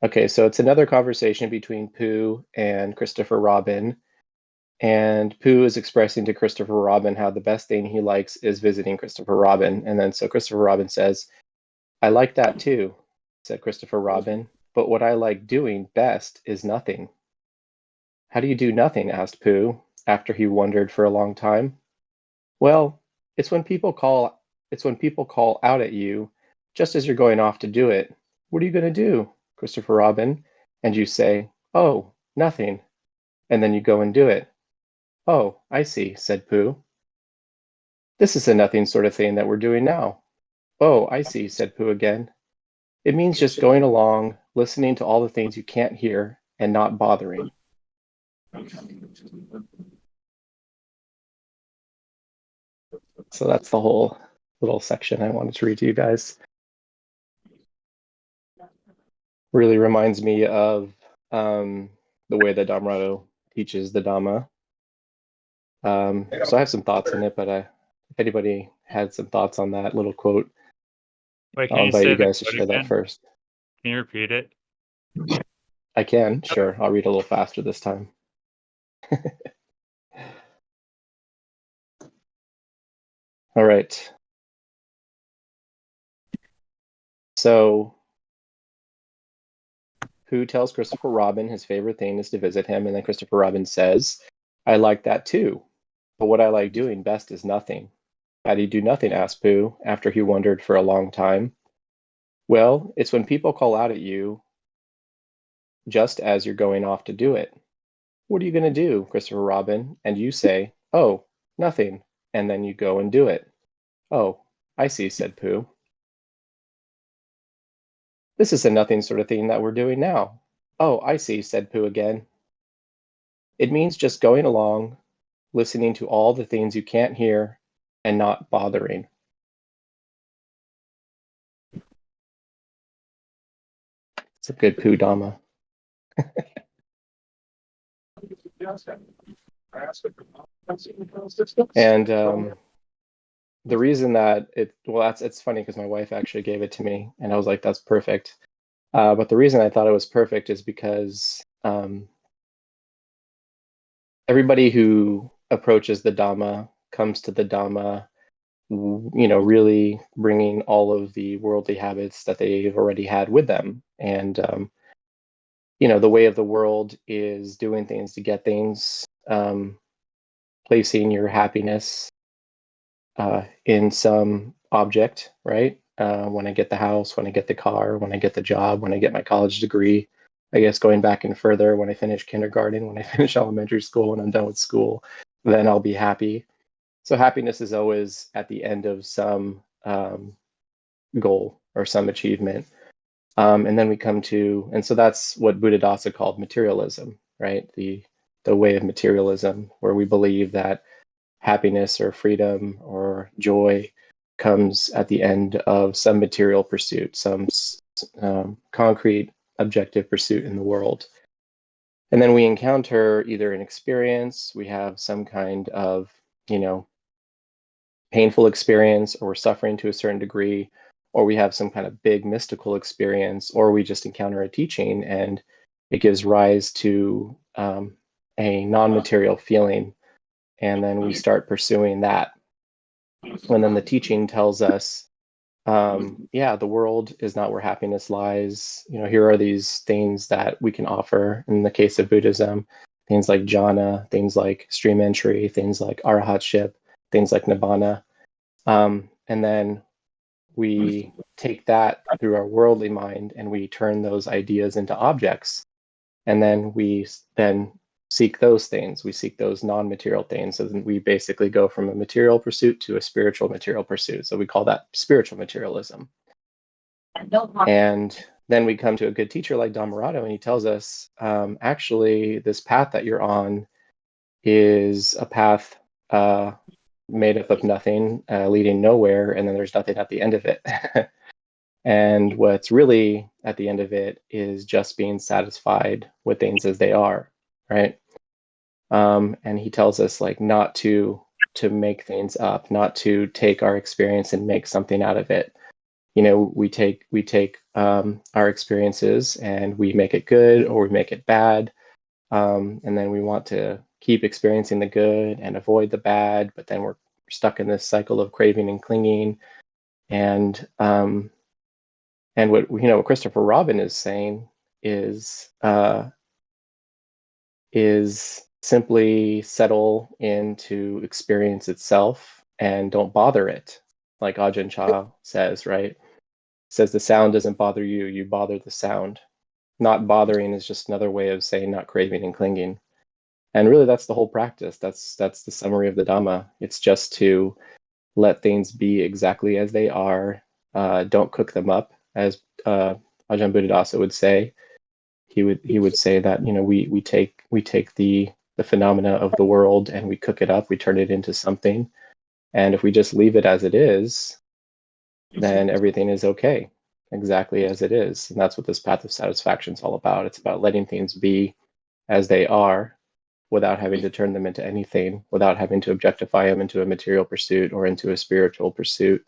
Okay, so it's another conversation between Pooh and Christopher Robin. And Pooh is expressing to Christopher Robin how the best thing he likes is visiting Christopher Robin. And then so Christopher Robin says, I like that too, said Christopher Robin, but what I like doing best is nothing. How do you do nothing? Asked Pooh, after he wondered for a long time. Well, it's when people call it's when people call out at you just as you're going off to do it. What are you going to do, Christopher Robin? And you say, oh, nothing. And then you go and do it. Oh, I see, said Pooh. This is a nothing sort of thing that we're doing now. Oh, I see, said Pooh again. It means just going along, listening to all the things you can't hear, and not bothering. So that's the whole little section I wanted to read to you guys. Really reminds me of the way that Dhammarato teaches the Dhamma. So I have some thoughts on it, but if anybody had some thoughts on that little quote, Wait, can I'll you invite say you the guys to quote share that again? first. Can you repeat it? I can, sure. I'll read a little faster this time. All right. So, Pooh tells Christopher Robin his favorite thing is to visit him, and then Christopher Robin says, I like that too, but what I like doing best is nothing. How do you do nothing? Asked Pooh, after he wondered for a long time. Well, it's when people call out at you just as you're going off to do it. What are you going to do, Christopher Robin? And you say, oh, nothing. And then you go and do it. Oh, I see, said Pooh. This is a nothing sort of thing that we're doing now. Oh, I see, said Pooh again. It means just going along, listening to all the things you can't hear, and not bothering. It's a good Pooh Dhamma. And the reason that it's funny because my wife actually gave it to me, and I was like, that's perfect. But the reason I thought it was perfect is because everybody who approaches the Dhamma comes to the Dhamma, really bringing all of the worldly habits that they've already had with them. And, the way of the world is doing things to get things, placing your happiness in some object, right? When I get the house, when I get the car, when I get the job, when I get my college degree, I guess going back and further, when I finish kindergarten, when I finish elementary school, when I'm done with school, then I'll be happy. So happiness is always at the end of some goal or some achievement. And then we come to, and so that's what Buddhadasa called materialism, right? The way of materialism, where we believe that happiness or freedom or joy comes at the end of some material pursuit, some concrete objective pursuit in the world. And then we encounter either an experience, we have some kind of, painful experience, or we're suffering to a certain degree, or we have some kind of big mystical experience, or we just encounter a teaching and it gives rise to a non-material feeling, and then we start pursuing that. And then the teaching tells us, the world is not where happiness lies. Here are these things that we can offer. In the case of Buddhism, things like jhana, things like stream entry, things like arahatship, things like nibbana. And then we take that through our worldly mind and we turn those ideas into objects. And then we seek those things. We seek those non-material things. So then we basically go from a material pursuit to a spiritual material pursuit. So we call that spiritual materialism. And then we come to a good teacher like Dhammarato, and he tells us, actually, this path that you're on is a path made up of nothing, leading nowhere, and then there's nothing at the end of it. And what's really at the end of it is just being satisfied with things as they are, right? And he tells us not to make things up, not to take our experience and make something out of it, we take our experiences and we make it good or we make it bad, and then we want to keep experiencing the good and avoid the bad, but then we're stuck in this cycle of craving and clinging. And what Christopher Robin is saying is simply settle into experience itself and don't bother it, like Ajahn Chah says, right? Says the sound doesn't bother you, you bother the sound. Not bothering is just another way of saying not craving and clinging. And really, that's the whole practice. That's the summary of the Dhamma. It's just to let things be exactly as they are. Don't cook them up, as Ajahn Buddhadasa would say. He would say that we take the phenomena of the world and we cook it up, we turn it into something, and if we just leave it as it is, then everything is okay, exactly as it is. And that's what this path of satisfaction is all about. It's about letting things be as they are without having to turn them into anything, without having to objectify them into a material pursuit or into a spiritual pursuit,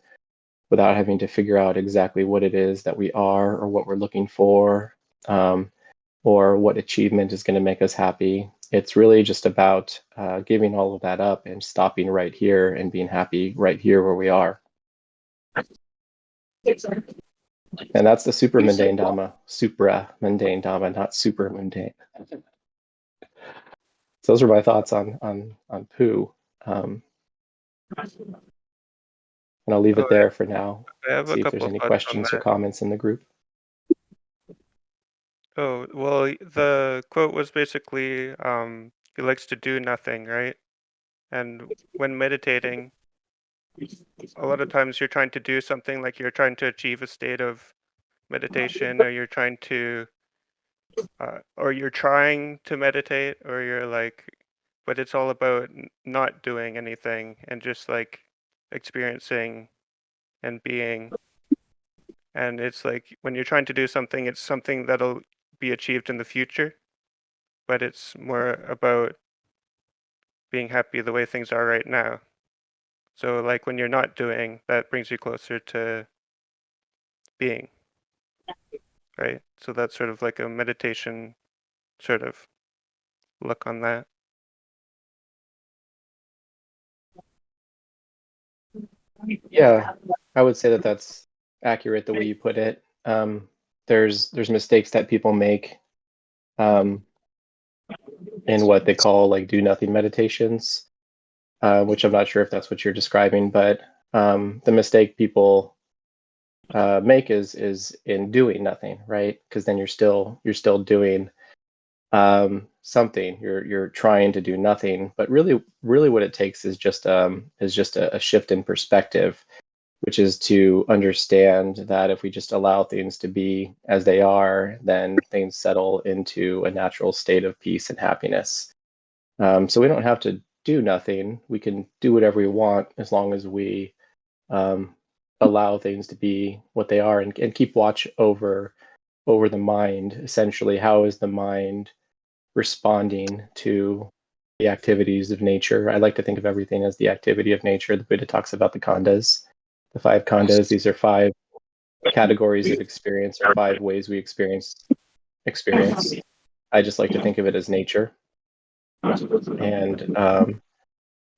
without having to figure out exactly what it is that we are or what we're looking for, or what achievement is going to make us happy. It's really just about giving all of that up and stopping right here and being happy right here where we are. And that's the supra mundane Dhamma, not super mundane. So those are my thoughts on poo. And I'll leave it there for now. I have See a if there's couple any thoughts on questions or that. comments in the group. Oh, well, the quote was basically, he likes to do nothing, right? And when meditating, a lot of times you're trying to do something, like you're trying to achieve a state of meditation, or you're trying to, or you're trying to meditate, or you're like, but it's all about not doing anything and just like experiencing and being. And it's like when you're trying to do something, it's something that'll be achieved in the future, but it's more about being happy the way things are right now. So like when you're not doing, that brings you closer to being, right? So that's sort of like a meditation sort of look on that. Yeah, I would say that that's accurate the way you put it. There's mistakes that people make in what they call like do nothing meditations, which I'm not sure if that's what you're describing, but the mistake people make is in doing nothing, right? Because then you're still doing something. You're trying to do nothing, but really what it takes is just a shift in perspective, which is to understand that if we just allow things to be as they are, then things settle into a natural state of peace and happiness. So we don't have to do nothing. We can do whatever we want as long as we allow things to be what they are and keep watch over the mind. Essentially, how is the mind responding to the activities of nature? I like to think of everything as the activity of nature. The Buddha talks about the khandhas, the 5 khandhas. These are 5 categories of experience, or 5 ways we experience. I just like to think of it as nature. And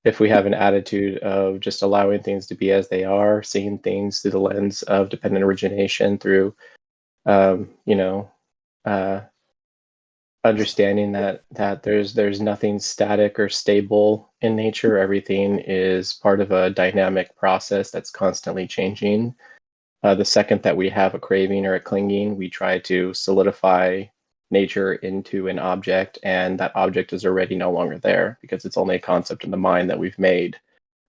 if we have an attitude of just allowing things to be as they are, seeing things through the lens of dependent origination, through understanding that there's nothing static or stable in nature. Everything is part of a dynamic process that's constantly changing. The second that we have a craving or a clinging, we try to solidify nature into an object, and that object is already no longer there because it's only a concept in the mind that we've made.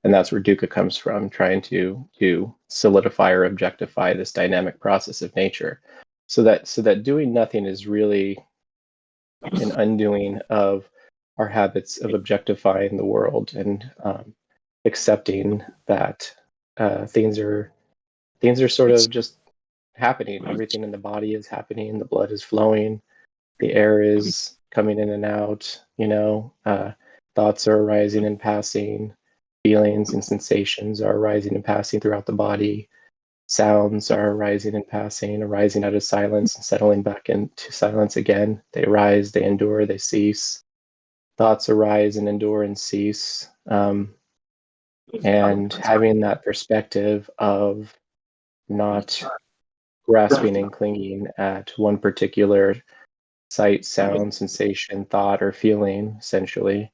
And that's where dukkha comes from, trying to solidify or objectify this dynamic process of nature. So that doing nothing is really an undoing of our habits of objectifying the world and accepting that things are sort of just happening. Everything in the body is happening. The blood is flowing. The air is coming in and out. Thoughts are arising and passing. Feelings and sensations are arising and passing throughout the body. Sounds are arising and passing, arising out of silence and settling back into silence again. They arise, they endure, they cease. Thoughts arise and endure and cease. And having that perspective of not grasping and clinging at one particular sight, sound, sensation, thought, or feeling, essentially,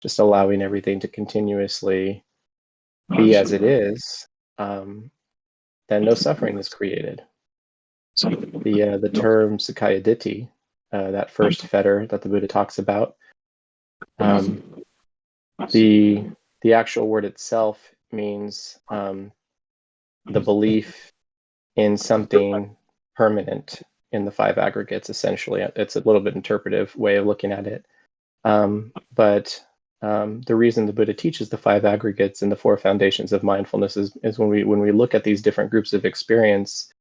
just allowing everything to continuously be as it is, then no suffering is created. The term Sakaya Ditti, that first fetter that the Buddha talks about, the actual word itself means the belief in something permanent in the five aggregates. Essentially, it's a little bit interpretive way of looking at it. But the reason the Buddha teaches the five aggregates and the four foundations of mindfulness is when we look at these different groups of experience,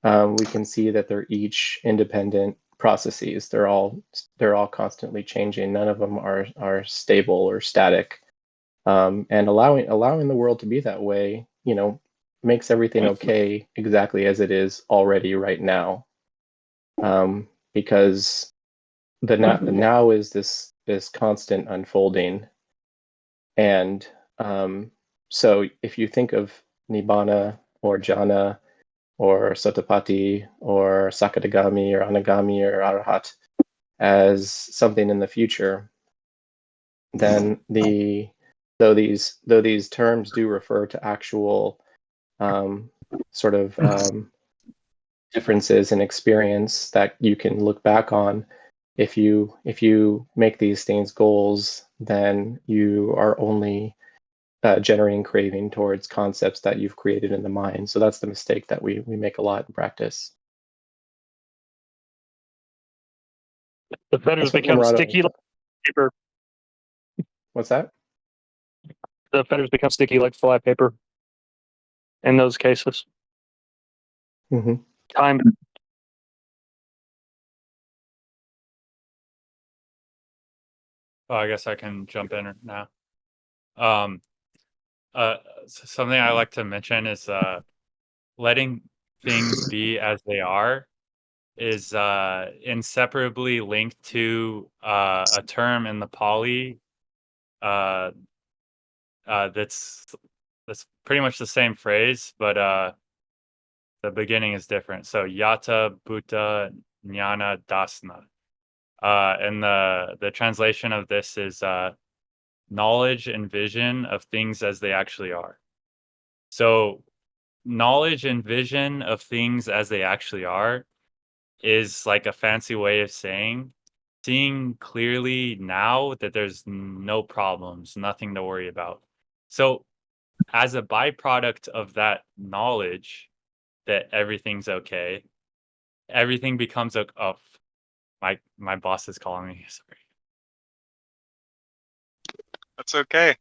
we can see that they're each independent processes. They're all constantly changing. None of them are stable or static. And allowing the world to be that way, makes everything okay exactly as it is already right now. Because the now is this constant unfolding. And so if you think of Nibbana or Jhana or Sotapatti or Sakadagami or Anagami or Arahat as something in the future, then though these terms do refer to actual sort of differences in experience that you can look back on, if you make these things goals, then you are only generating craving towards concepts that you've created in the mind. So that's the mistake that we make a lot in practice. The fetters That's what become Dhammarato- sticky like paper. What's that? The fetters become sticky like fly paper in those cases. Mm-hmm. Time. Oh, I guess I can jump in now. Something I like to mention is letting things be as they are is inseparably linked to a term in the Pali that's pretty much the same phrase, but the beginning is different. So yata bhuta jnana dasna, and the translation of this is knowledge and vision of things as they actually are. So knowledge and vision of things as they actually are is like a fancy way of saying seeing clearly now that there's no problems, nothing to worry about. So as a byproduct of that knowledge that everything's okay, everything becomes my boss is calling me. Sorry. That's okay.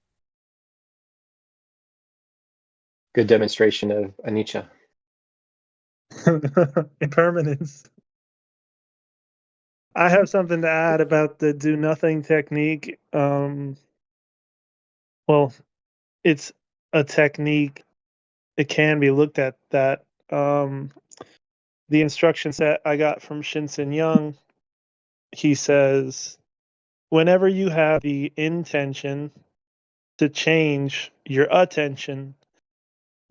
Good demonstration of anicca. Impermanence. I have something to add about the do nothing technique. Well, it's a technique. It can be looked at that. The instruction set I got from Shinsen Young, he says, whenever you have the intention to change your attention,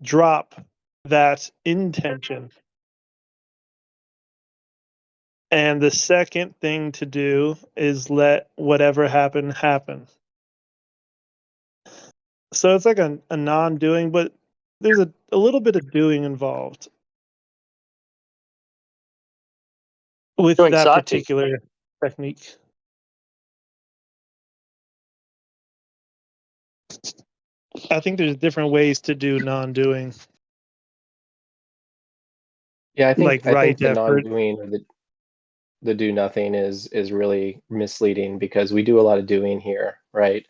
drop that intention. And the second thing to do is let whatever happen happen. So it's like a non-doing, but there's a little bit of doing involved with Doing that sati. particular technique. I think there's different ways to do non-doing. Yeah, I think Like right the effort. non-doing or the do nothing is really misleading, because we do a lot of doing here, right?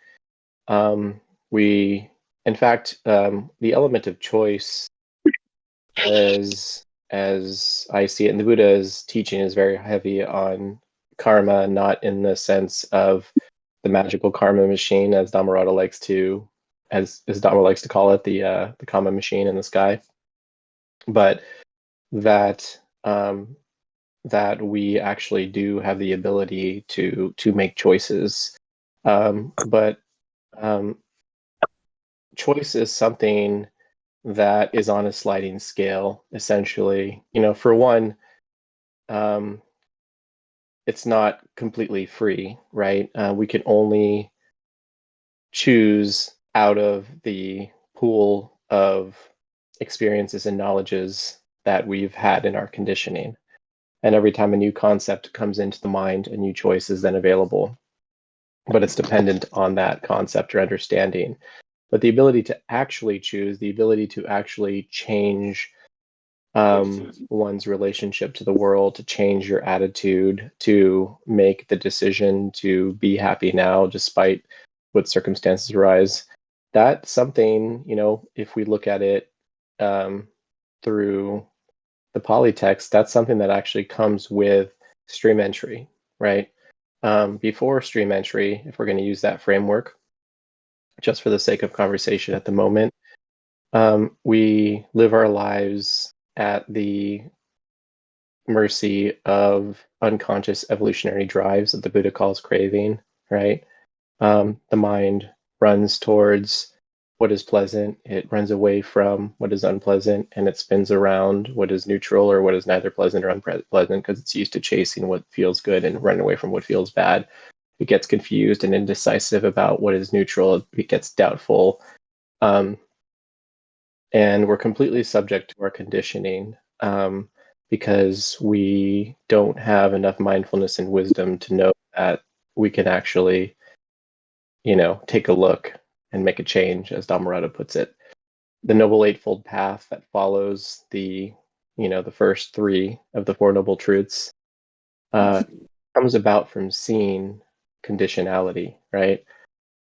We, in fact, the element of choice, as I see it, and the Buddha's teaching is very heavy on karma, not in the sense of the magical karma machine, as Dhammarato likes to, as Dhamma likes to call it, the karma machine in the sky. but that that we actually do have the ability to make choices. But choice is something that is on a sliding scale, essentially. For one, it's not completely free, right? We can only choose out of the pool of experiences and knowledges that we've had in our conditioning. And every time a new concept comes into the mind, a new choice is then available. But it's dependent on that concept or understanding. But the ability to actually choose, the ability to actually change one's relationship to the world, to change your attitude, to make the decision to be happy now despite what circumstances arise, that's something, if we look at it through the polytext, that's something that actually comes with stream entry, right? Before stream entry, if we're going to use that framework, just for the sake of conversation at the moment, we live our lives at the mercy of unconscious evolutionary drives that the Buddha calls craving, right? The mind runs towards what is pleasant, it runs away from what is unpleasant, and it spins around what is neutral or what is neither pleasant or unpleasant because it's used to chasing what feels good and running away from what feels bad. It gets confused and indecisive about what is neutral, it gets doubtful. And we're completely subject to our conditioning because we don't have enough mindfulness and wisdom to know that we can actually, take a look and make a change, as Dhammarato puts it. The Noble Eightfold Path that follows the first three of the Four Noble Truths comes about from seeing conditionality, right?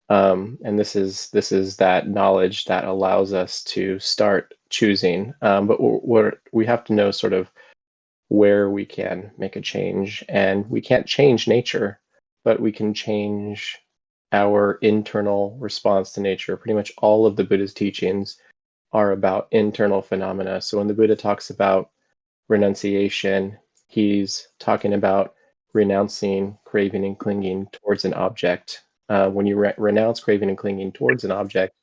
And this is that knowledge that allows us to start choosing. But we have to know sort of where we can make a change, and we can't change nature, but we can change our internal response to nature. Pretty much all of the Buddha's teachings are about internal phenomena. So when the Buddha talks about renunciation, he's talking about renouncing craving and clinging towards an object. When you renounce craving and clinging towards an object,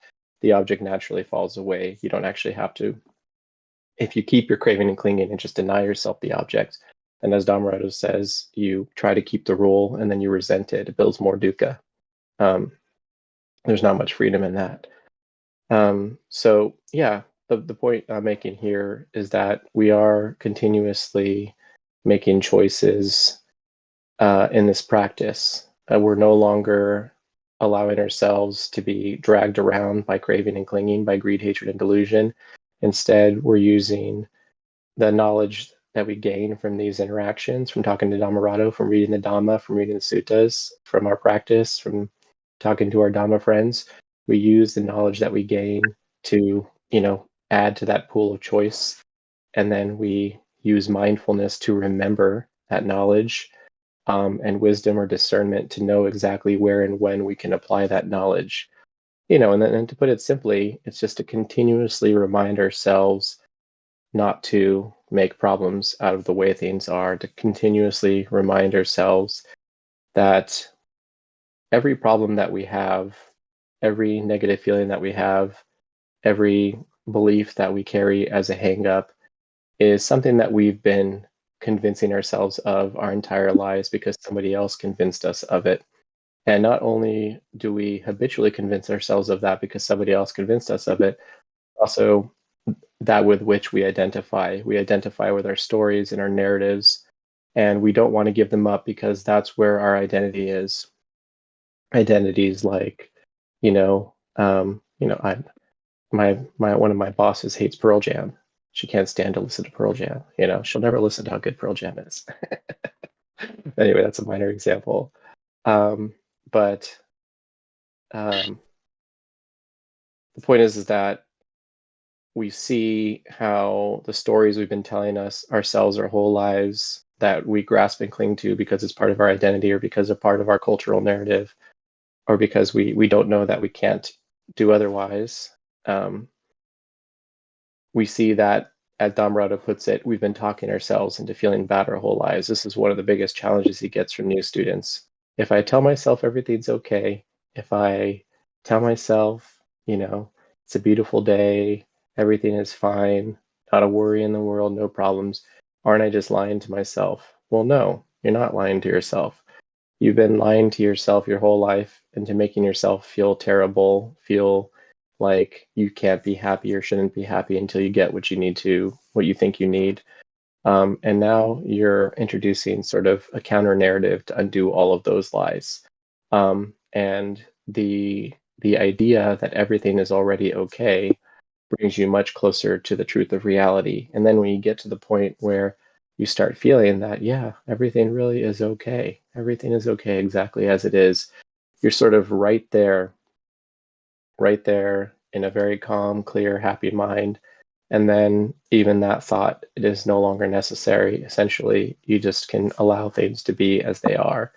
the object naturally falls away. You don't actually have to. If you keep your craving and clinging and just deny yourself the object, and as Dhammarato says, you try to keep the rule and then you resent it, it builds more dukkha. There's not much freedom in that. So yeah, the point I'm making here is that we are continuously making choices in this practice. We're no longer allowing ourselves to be dragged around by craving and clinging, by greed, hatred, and delusion. Instead, we're using the knowledge that we gain from these interactions, from talking to Dhammarato, from reading the Dhamma, from reading the suttas, from our practice, from talking to our Dhamma friends. We use the knowledge that we gain to, add to that pool of choice. And then we use mindfulness to remember that knowledge and wisdom or discernment to know exactly where and when we can apply that knowledge. And to put it simply, it's just to continuously remind ourselves not to make problems out of the way things are, to continuously remind ourselves that every problem that we have, every negative feeling that we have, every belief that we carry as a hang-up is something that we've been convincing ourselves of our entire lives because somebody else convinced us of it. And not only do we habitually convince ourselves of that because somebody else convinced us of it, also that with which we identify. We identify with our stories and our narratives, and we don't want to give them up because that's where our identity is. Identities like, my one of my bosses hates Pearl Jam. She can't stand to listen to Pearl Jam. She'll never listen to how good Pearl Jam is. Anyway, that's a minor example. But the point is that we see how the stories we've been telling ourselves our whole lives that we grasp and cling to because it's part of our identity or because of part of our cultural narrative or because we don't know that we can't do otherwise. We see that as Dhammarato puts it, we've been talking ourselves into feeling bad our whole lives. This is one of the biggest challenges he gets from new students. If I tell myself everything's okay, if I tell myself, it's a beautiful day, everything is fine, not a worry in the world, no problems, aren't I just lying to myself? Well, no, you're not lying to yourself. You've been lying to yourself your whole life into making yourself feel terrible, feel like you can't be happy or shouldn't be happy until you get what you think you need. And now you're introducing sort of a counter narrative to undo all of those lies. And the idea that everything is already okay brings you much closer to the truth of reality. And then when you get to the point where you start feeling that, yeah, everything really is okay. Everything is okay exactly as it is. You're sort of right there in a very calm, clear, happy mind. And then even that thought, it is no longer necessary. Essentially, you just can allow things to be as they are.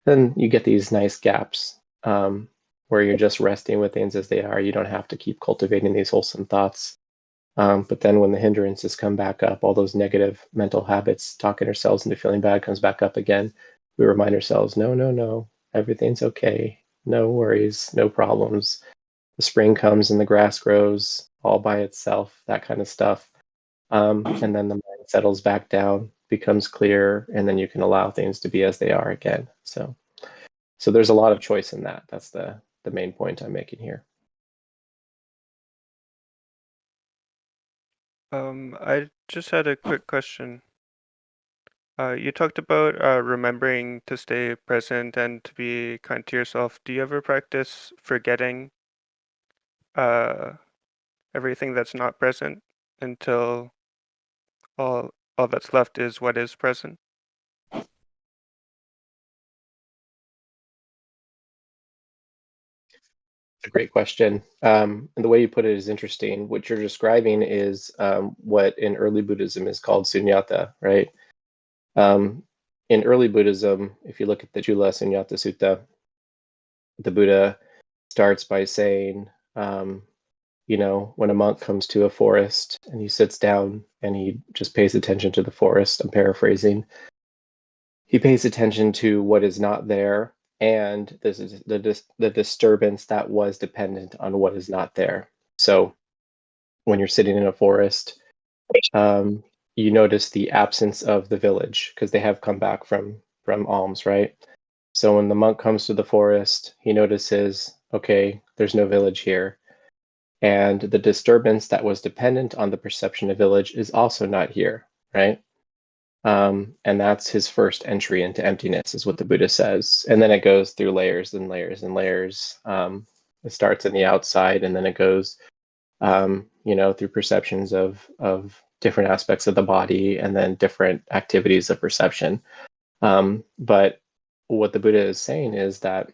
Then you get these nice gaps where you're just resting with things as they are. You don't have to keep cultivating these wholesome thoughts. But then when the hindrances come back up, all those negative mental habits, talking ourselves into feeling bad comes back up again. We remind ourselves, no, everything's okay. No worries, no problems. The spring comes and the grass grows all by itself, that kind of stuff. And then the mind settles back down, becomes clear, and then you can allow things to be as they are again. So there's a lot of choice in that. That's the main point I'm making here. I just had a quick question. You talked about remembering to stay present and to be kind to yourself. Do you ever practice forgetting everything that's not present until all that's left is what is present? A great question. And the way you put it is interesting. What you're describing is what in early Buddhism is called sunyata, right? In early Buddhism, if you look at the Chula Sunyata Sutta, the Buddha starts by saying, when a monk comes to a forest and he sits down and he just pays attention to the forest, I'm paraphrasing, he pays attention to what is not there and this is the disturbance that was dependent on what is not there. So when you're sitting in a forest, you notice the absence of the village because they have come back from alms, right? So when the monk comes to the forest, he notices, okay, there's no village here. And the disturbance that was dependent on the perception of village is also not here, right? And that's his first entry into emptiness, is what the Buddha says. And then it goes through layers and layers and layers. It starts in the outside, and then it goes, through perceptions of different aspects of the body, and then different activities of perception. But what the Buddha is saying is that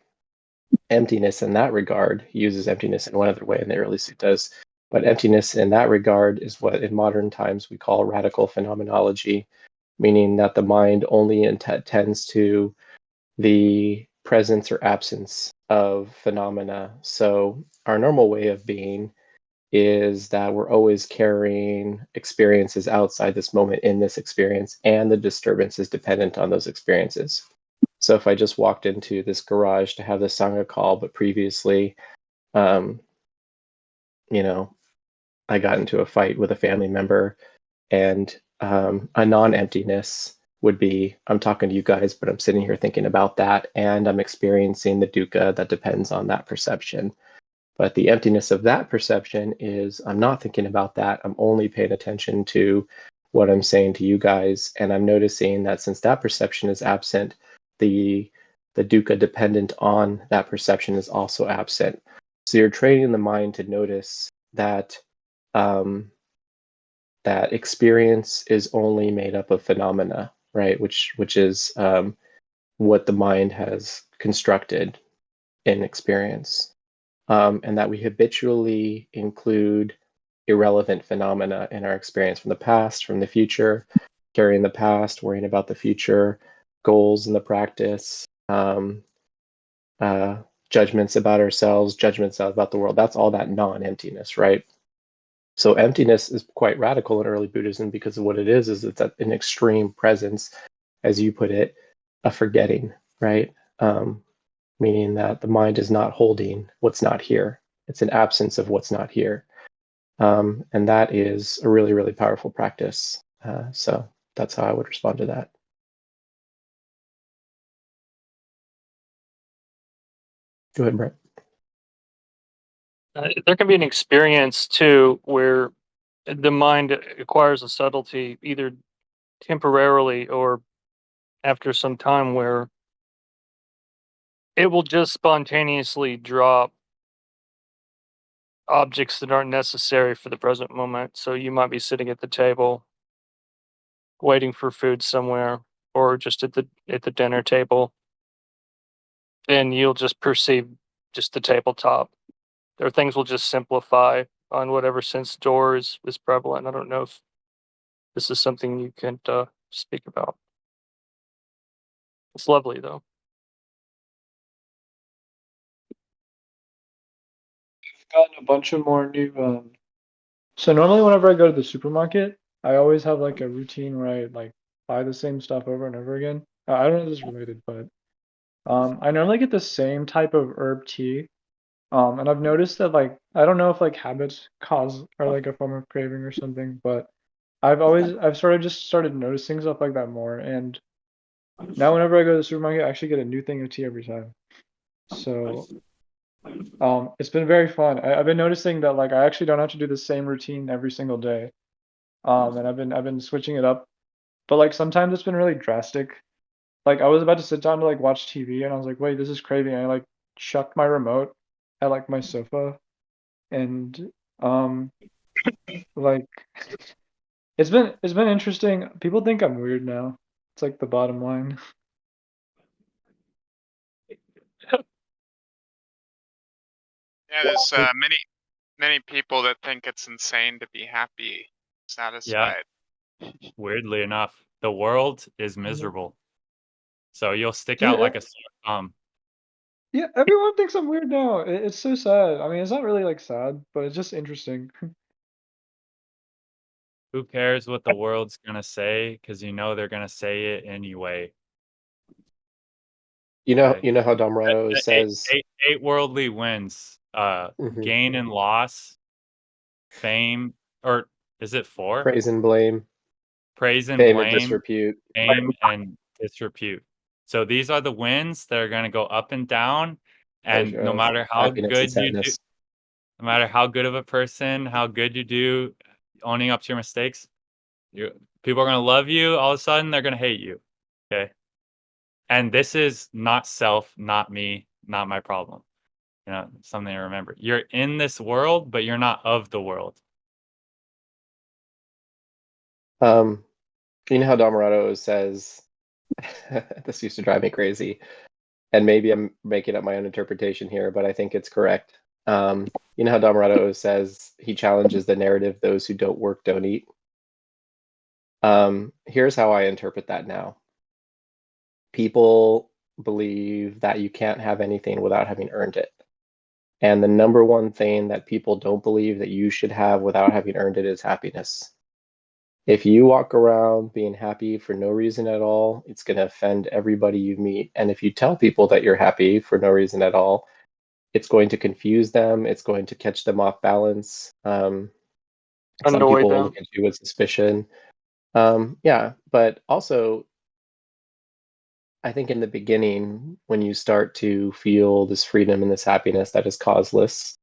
emptiness in that regard, he uses emptiness in one other way in the early suttas, but emptiness in that regard is what in modern times we call radical phenomenology, meaning that the mind only tends to the presence or absence of phenomena. So our normal way of being is that we're always carrying experiences outside this moment in this experience, and the disturbance is dependent on those experiences. So if I just walked into this garage to have the Sangha call, but previously, I got into a fight with a family member, and a non-emptiness would be, I'm talking to you guys, but I'm sitting here thinking about that, and I'm experiencing the dukkha that depends on that perception. But the emptiness of that perception is, I'm not thinking about that. I'm only paying attention to what I'm saying to you guys. And I'm noticing that since that perception is absent, the dukkha dependent on that perception is also absent. So you're training the mind to notice that that experience is only made up of phenomena, right? Which is what the mind has constructed in experience. And that we habitually include irrelevant phenomena in our experience from the past, from the future, carrying the past, worrying about the future, goals in the practice, judgments about ourselves, judgments about the world. That's all that non-emptiness, right? So emptiness is quite radical in early Buddhism because of what it is it's an extreme presence, as you put it, a forgetting, right? Meaning that the mind is not holding what's not here. It's an absence of what's not here. And that is a really, really powerful practice. So that's how I would respond to that. Go ahead, Brett. There can be an experience too where the mind acquires a subtlety either temporarily or after some time where it will just spontaneously drop objects that aren't necessary for the present moment. So you might be sitting at the table waiting for food somewhere or just at the dinner table, and you'll just perceive just the tabletop. Or things will just simplify on whatever sense door is prevalent. I don't know if this is something you can speak about. It's lovely though. I've gotten a bunch of more new. So normally, whenever I go to the supermarket, I always have like a routine where I like buy the same stuff over and over again. I don't know if this is related, but I normally get the same type of herb tea. And I've noticed that like I don't know if like habits are like a form of craving or something, but I've sort of just started noticing stuff like that more. And now whenever I go to the supermarket, I actually get a new thing of tea every time. So it's been very fun. I've been noticing that like I actually don't have to do the same routine every single day. And I've been switching it up. But like sometimes it's been really drastic. Like I was about to sit down to like watch TV and I was like, wait, this is craving. And I like chucked my remote at like my sofa and like it's been interesting. People think I'm weird now. It's like the bottom line. Yeah, there's many people that think it's insane to be happy, satisfied. Weirdly enough, the world is miserable. So you'll stick Yeah, out like a sore thumb. Yeah, everyone thinks I'm weird now. It's so sad. I mean, it's not really like sad, but it's just interesting. Who cares what the world's gonna say? Because you know they're gonna say it anyway. You know, Okay. you know how Dhammarato The says, eight worldly wins. Mhm. Gain and loss, fame, or is it four? praise and blame, Praise and fame and blame, disrepute. fame and disrepute. So these are the wins that are going to go up and down, and Pleasure no of matter how happiness and good you do, sadness. no matter how good of a person, how good you do, owning up to your mistakes, people are going to love you. All of a sudden, they're going to hate you. Okay, and this is not self, not me, not my problem. You know, something to remember. You're in this world, but you're not of the world. You know how Dhammarato says, this used to drive me crazy, and maybe I'm making up my own interpretation here, but I think it's correct. You know how Dhammarato says he challenges the narrative, those who don't work don't eat. Here's how I interpret that now. People believe that you can't have anything without having earned it. And the number one thing that people don't believe that you should have without having earned it is happiness. If you walk around being happy for no reason at all, it's going to offend everybody you meet. And if you tell people that you're happy for no reason at all, it's going to confuse them. It's going to catch them off balance. Some Annoy people will them. look at you with suspicion. Yeah, but also, I think in the beginning, when you start to feel this freedom and this happiness that is causeless,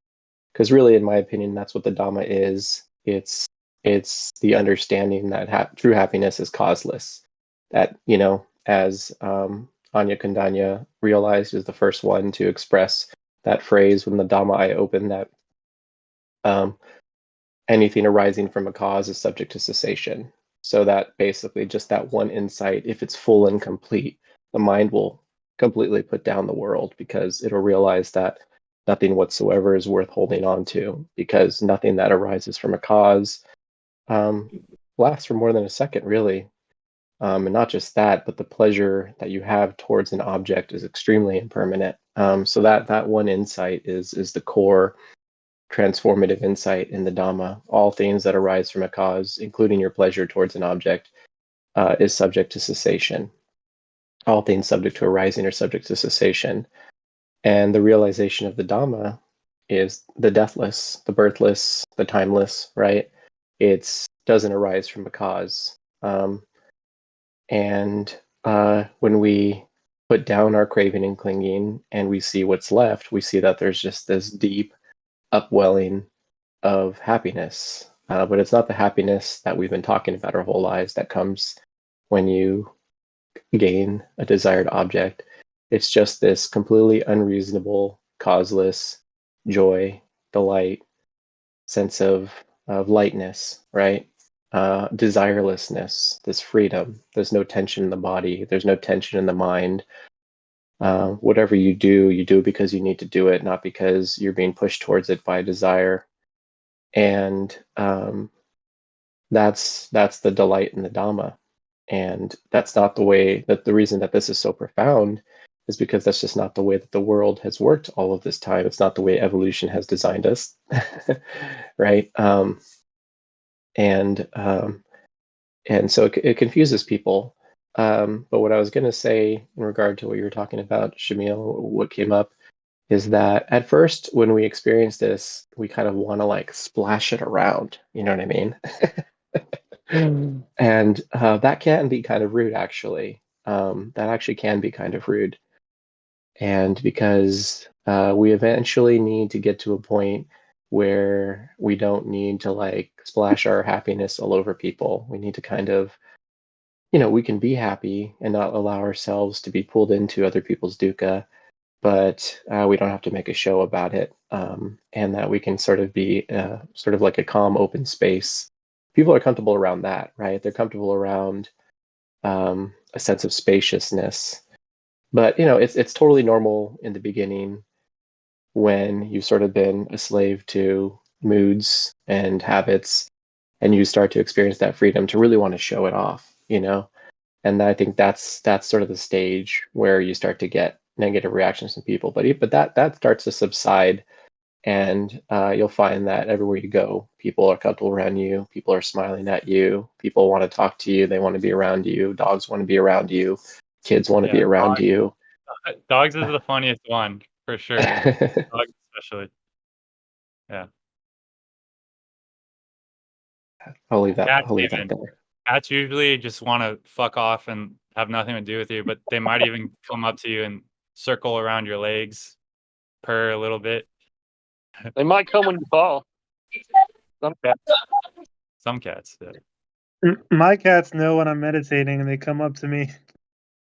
because really, in my opinion, that's what the Dhamma is. It's the understanding that true happiness is causeless. That, you know, as Anya Kandanya realized, is the first one to express that phrase when the Dhamma eye opened, that anything arising from a cause is subject to cessation. So that basically just that one insight, if it's full and complete, the mind will completely put down the world because it'll realize that nothing whatsoever is worth holding on to, because nothing that arises from a cause lasts for more than a second, really. And not just that, but the pleasure that you have towards an object is extremely impermanent. So that one insight is the core transformative insight in the Dhamma. All things that arise from a cause, including your pleasure towards an object, is subject to cessation. All things subject to arising are subject to cessation. And the realization of the Dhamma is the deathless, the birthless, the timeless, right? It doesn't arise from a cause. And when we put down our craving and clinging and we see what's left, we see that there's just this deep upwelling of happiness. But it's not the happiness that we've been talking about our whole lives that comes when you gain a desired object. It's just this completely unreasonable, causeless joy, delight, sense of lightness, right? Desirelessness, this freedom. There's no tension in the body. There's no tension in the mind. Whatever you do because you need to do it, not because you're being pushed towards it by desire. And that's the delight in the Dhamma. And that's not the way that the reason that this is so profound is because that's just not the way that the world has worked all of this time. It's not the way evolution has designed us, right? And so it confuses people. But what I was going to say in regard to what you were talking about, Shamil, what came up is that at first when we experience this, we kind of want to like splash it around. You know what I mean? And that can be kind of rude, actually. That actually can be kind of rude. And because we eventually need to get to a point where we don't need to like splash our happiness all over people. We need to kind of, we can be happy and not allow ourselves to be pulled into other people's dukkha, but we don't have to make a show about it. And that we can sort of be sort of like a calm, open space. People are comfortable around that, right? They're comfortable around a sense of spaciousness. But it's totally normal in the beginning when you've sort of been a slave to moods and habits, and you start to experience that freedom to really want to show it off, And I think that's sort of the stage where you start to get negative reactions from people. But that starts to subside, and you'll find that everywhere you go, people are comfortable around you. People are smiling at you. People want to talk to you. They want to be around you. Dogs want to be around you. Kids want to be around you. Dogs is the funniest one, for sure. Dogs especially. Yeah. I'll leave that Even. there. Cats usually just want to fuck off and have nothing to do with you, but they might even come up to you and circle around your legs, purr a little bit. They might come when you fall. Some cats. Yeah. My cats know when I'm meditating and they come up to me.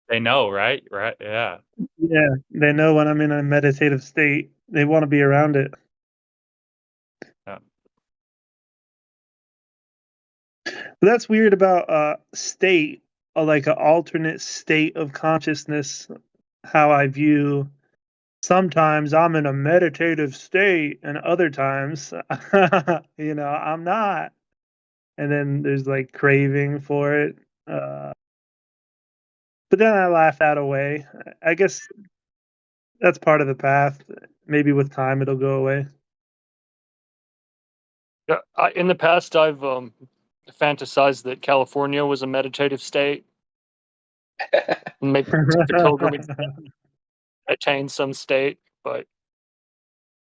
They know, right? Right. Yeah. Yeah, they know when I'm in a meditative state. They want to be around it. Yeah. But that's weird about state, like an alternate state of consciousness. How I view sometimes I'm in a meditative state, and other times, I'm not. And then there's like craving for it. But then I laugh that away. I guess that's part of the path. Maybe with time it'll go away. Yeah, in the past, I've fantasized that California was a meditative state. Maybe took a pilgrimage, attain some state, but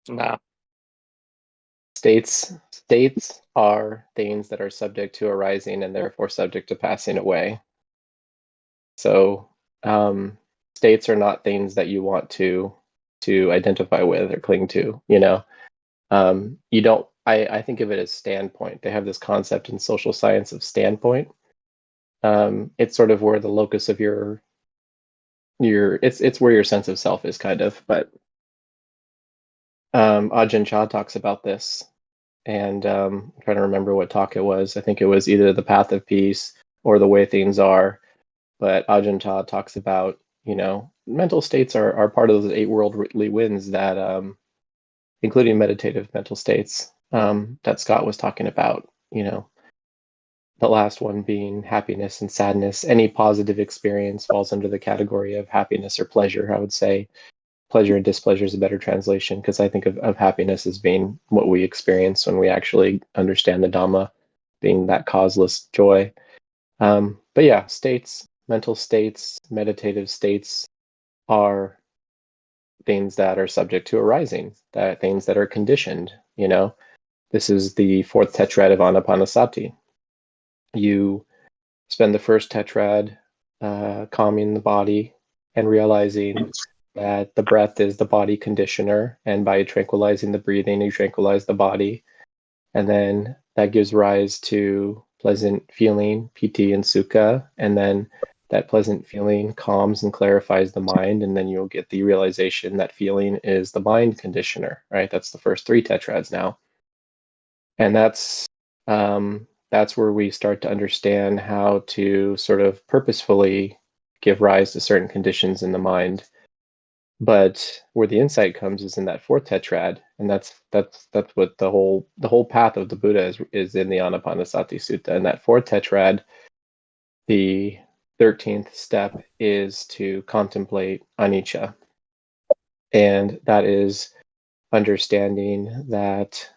nah. States are things that are subject to arising and therefore subject to passing away. So states are not things that you want to identify with or cling to. You don't. I think of it as standpoint. They have this concept in social science of standpoint. It's sort of where the locus of your it's where your sense of self is, kind of. But Ajahn Chah talks about this, and I'm trying to remember what talk it was. I think it was either the path of peace or the way things are. But Ajahn Chah talks about, mental states are part of those 8 worldly winds that, including meditative mental states, that Scott was talking about, the last one being happiness and sadness. Any positive experience falls under the category of happiness or pleasure, I would say. pleasure and displeasure is a better translation, because I think of happiness as being what we experience when we actually understand the Dhamma, being that causeless joy. But yeah, states, mental states, meditative states are things that are subject to arising, that things that are conditioned. This is the fourth tetrad of Anapanasati. You spend the first tetrad calming the body and realizing that the breath is the body conditioner, and by tranquilizing the breathing, you tranquilize the body, and then that gives rise to pleasant feeling, piti and sukha, and then that pleasant feeling calms and clarifies the mind, and then you'll get the realization that feeling is the mind conditioner, right? That's the first three tetrads now. And that's where we start to understand how to sort of purposefully give rise to certain conditions in the mind. But where the insight comes is in that fourth tetrad, and that's what the whole path of the Buddha is in the Anapanasati Sutta. And that fourth tetrad, the 13th step, is to contemplate anicca, and that is understanding that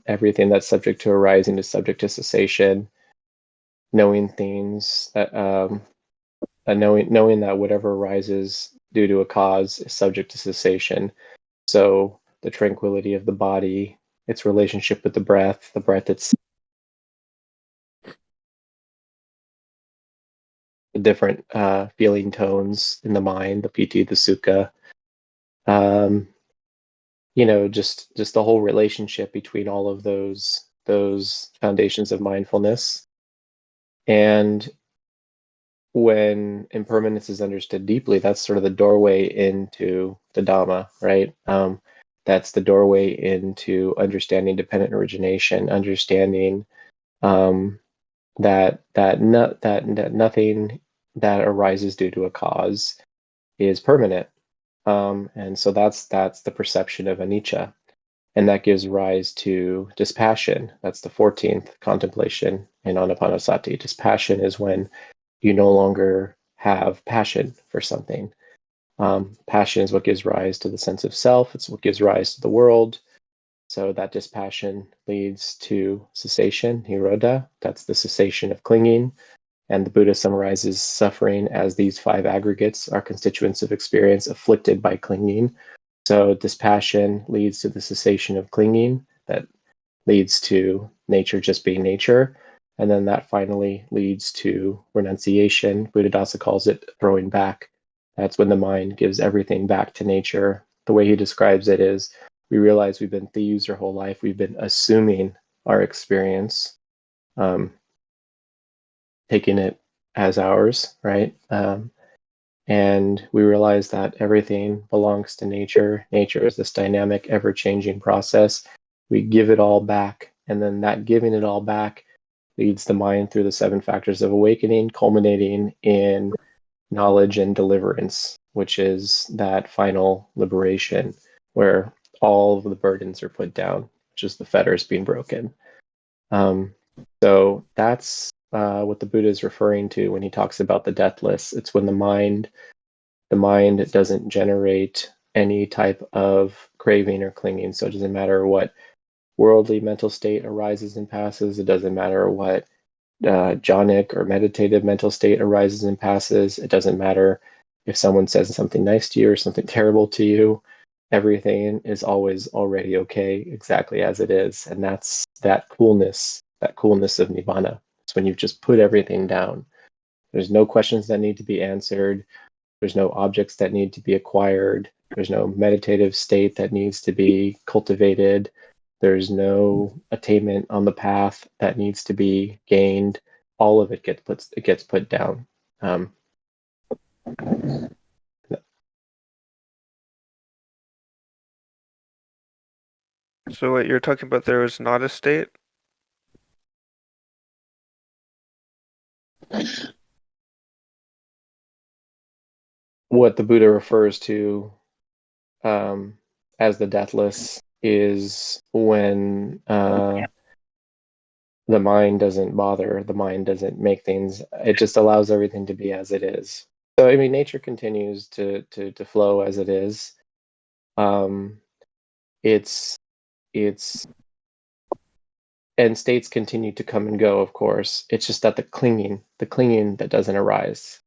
everything that's subject to arising is subject to cessation, knowing things that knowing that whatever arises due to a cause is subject to cessation. So the tranquility of the body, its relationship with the breath it's the different feeling tones in the mind, the piti, the sukha, just the whole relationship between all of those foundations of mindfulness. And when impermanence is understood deeply, that's sort of the doorway into the Dhamma, right? That's the doorway into understanding dependent origination, understanding that nothing that arises due to a cause is permanent, and so that's the perception of anicca, and that gives rise to dispassion. That's the 14th contemplation in Anapanasati. Dispassion is when you no longer have passion for something. Passion is what gives rise to the sense of self. It's what gives rise to the world. So that dispassion leads to cessation, nirodha. That's the cessation of clinging. And the Buddha summarizes suffering as these 5 aggregates are constituents of experience afflicted by clinging. So dispassion leads to the cessation of clinging. That leads to nature just being nature. And then that finally leads to renunciation. Buddhadasa calls it throwing back. That's when the mind gives everything back to nature. The way he describes it is, we realize we've been thieves our whole life. We've been assuming our experience, taking it as ours, right? And we realize that everything belongs to nature. Nature is this dynamic, ever-changing process. We give it all back, and then that giving it all back leads the mind through the 7 factors of awakening, culminating in knowledge and deliverance, which is that final liberation where all of the burdens are put down, which is the fetters being broken. So that's what the Buddha is referring to when he talks about the deathless. It's when the mind doesn't generate any type of craving or clinging. So it doesn't matter what worldly mental state arises and passes. It doesn't matter what jhanic or meditative mental state arises and passes. It doesn't matter if someone says something nice to you or something terrible to you. Everything is always already okay, exactly as it is. And that's that coolness of nibbana. It's when you've just put everything down. There's no questions that need to be answered. There's no objects that need to be acquired. There's no meditative state that needs to be cultivated. There's no attainment on the path that needs to be gained. All of it gets put down. So what you're talking about there is not a state? What the Buddha refers to as the deathless is when the mind doesn't bother, the mind doesn't make things, it just allows everything to be as it is. So, I mean, nature continues to flow as it is. It's and states continue to come and go, of course. It's just that the clinging that doesn't arise,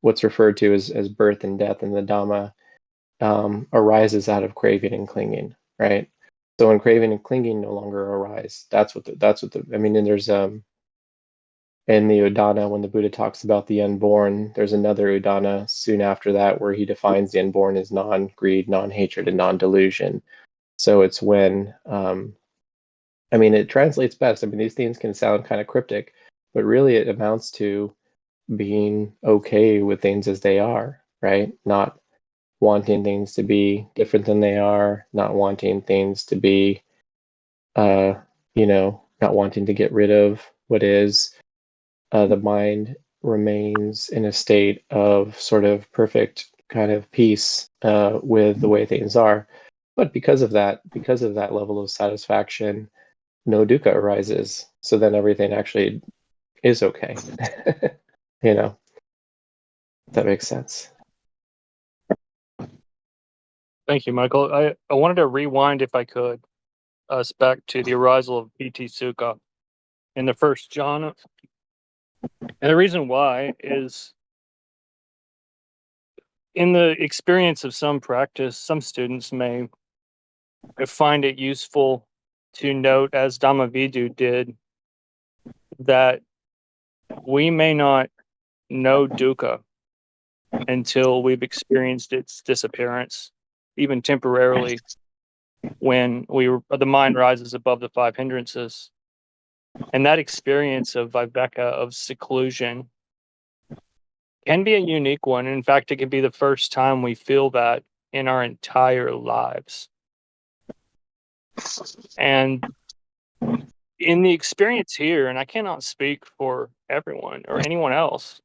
what's referred to as birth and death in the Dhamma, arises out of craving and clinging, right? So when craving and clinging no longer arise, that's what I mean. And there's in the Udana, when the Buddha talks about the unborn, there's another Udana soon after that where he defines the unborn as non-greed, non-hatred, and non-delusion. So it's when, I mean, it translates best. I mean, these things can sound kind of cryptic, but really it amounts to being okay with things as they are, right? Not wanting things to be different than they are, not wanting things to be, not wanting to get rid of what is. The mind remains in a state of sort of perfect kind of peace with the way things are. But because of that level of satisfaction, no dukkha arises. So then everything actually is okay. If that makes sense. Thank you, Michael. I wanted to rewind, if I could, us back to the arisal of P.T. Sukha in the first jhana. And the reason why is, in the experience of some practice, some students may find it useful to note, as Dhammavidu did, that we may not know dukkha until we've experienced its disappearance, even temporarily, when the mind rises above the 5 hindrances. And that experience of viveka, of seclusion, can be a unique one. In fact, it can be the first time we feel that in our entire lives. And in the experience here, and I cannot speak for everyone or anyone else,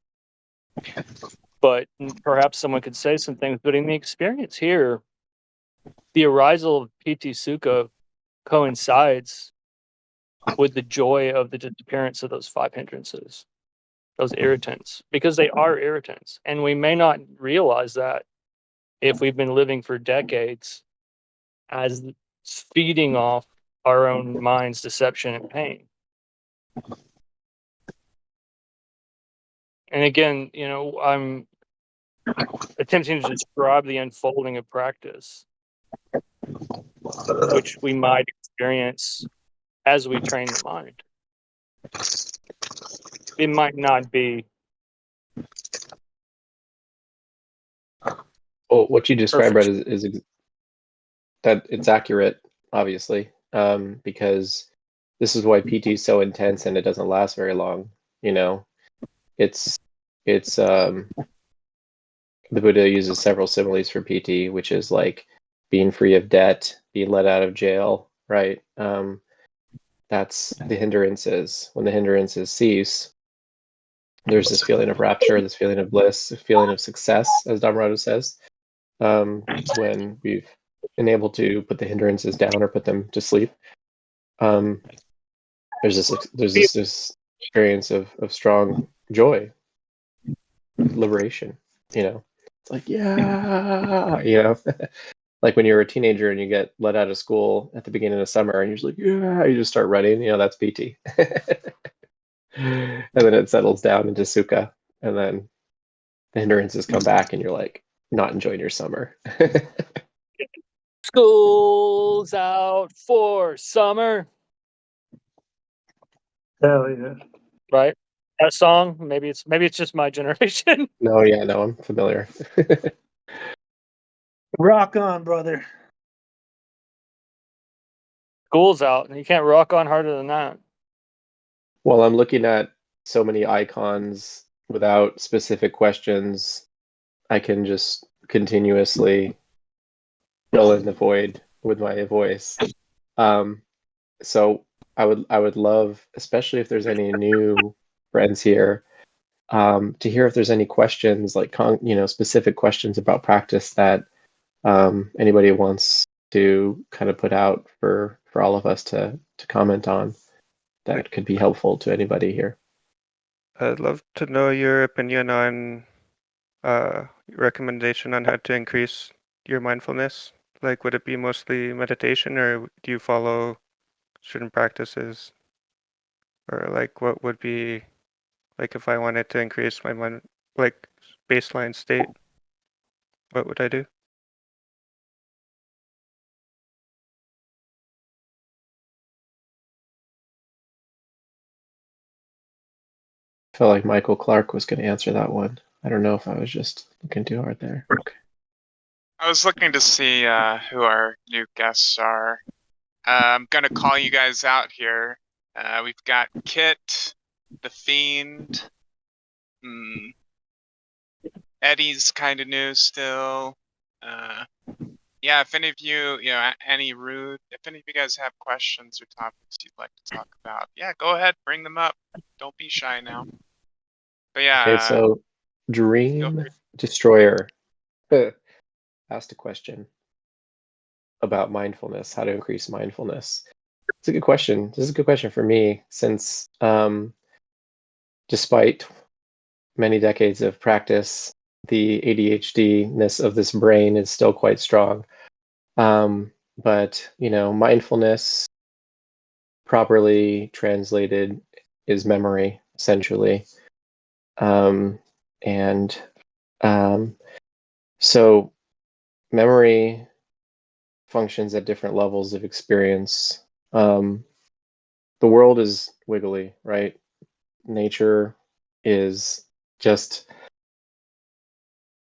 but perhaps someone could say some things, but in the experience here, the arisal of P.T. Sukha coincides with the joy of the disappearance of those 5 hindrances, those irritants, because they are irritants. And we may not realize that if we've been living for decades as feeding off our own mind's deception and pain. And again, I'm attempting to describe the unfolding of practice, which we might experience as we train the mind. It might not be Well, what you described, Brett, perfect. is that it's accurate, obviously, because this is why PT is so intense and it doesn't last very long. It's the Buddha uses several similes for PT, which is like being free of debt, being let out of jail, right? That's the hindrances. When the hindrances cease, there's this feeling of rapture, this feeling of bliss, this feeling of success, as Dhammarato says. When we've been able to put the hindrances down or put them to sleep, there's this experience of strong joy, liberation. It's like, yeah, like when you're a teenager and you get let out of school at the beginning of summer and you're just like, yeah, you just start running. That's PT. And then it settles down into sukha, and then the hindrances come back and you're like not enjoying your summer. School's out for summer. Hell yeah. Right? That song, maybe it's just my generation. No, I'm familiar. Rock on, brother. School's out, and you can't rock on harder than that. Well, I'm looking at so many icons without specific questions. I can just continuously fill in the void with my voice. So I would love, especially if there's any new friends here, to hear if there's any questions, like specific questions about practice that anybody wants to kind of put out for all of us to comment on. That could be helpful to anybody here. I'd love to know your opinion on recommendation on how to increase your mindfulness. Like, would it be mostly meditation, or do you follow certain practices? Or like, what would be like if I wanted to increase my like baseline state? What would I do? I felt like Michael Clark was going to answer that one. I don't know if I was just looking too hard there. Okay. I was looking to see who our new guests are. I'm gonna call you guys out here. We've got Kit, the Fiend. Eddie's kind of new still. Yeah, if any of you, any rude, if any of you guys have questions or topics you'd like to talk about, yeah, go ahead, bring them up. Don't be shy now. But yeah, Okay, so Dream Destroyer asked a question about mindfulness, how to increase mindfulness. It's a good question. This is a good question for me, since despite many decades of practice, the ADHD-ness of this brain is still quite strong. But mindfulness, properly translated, is memory, essentially. So memory functions at different levels of experience. The world is wiggly, right? Nature is just,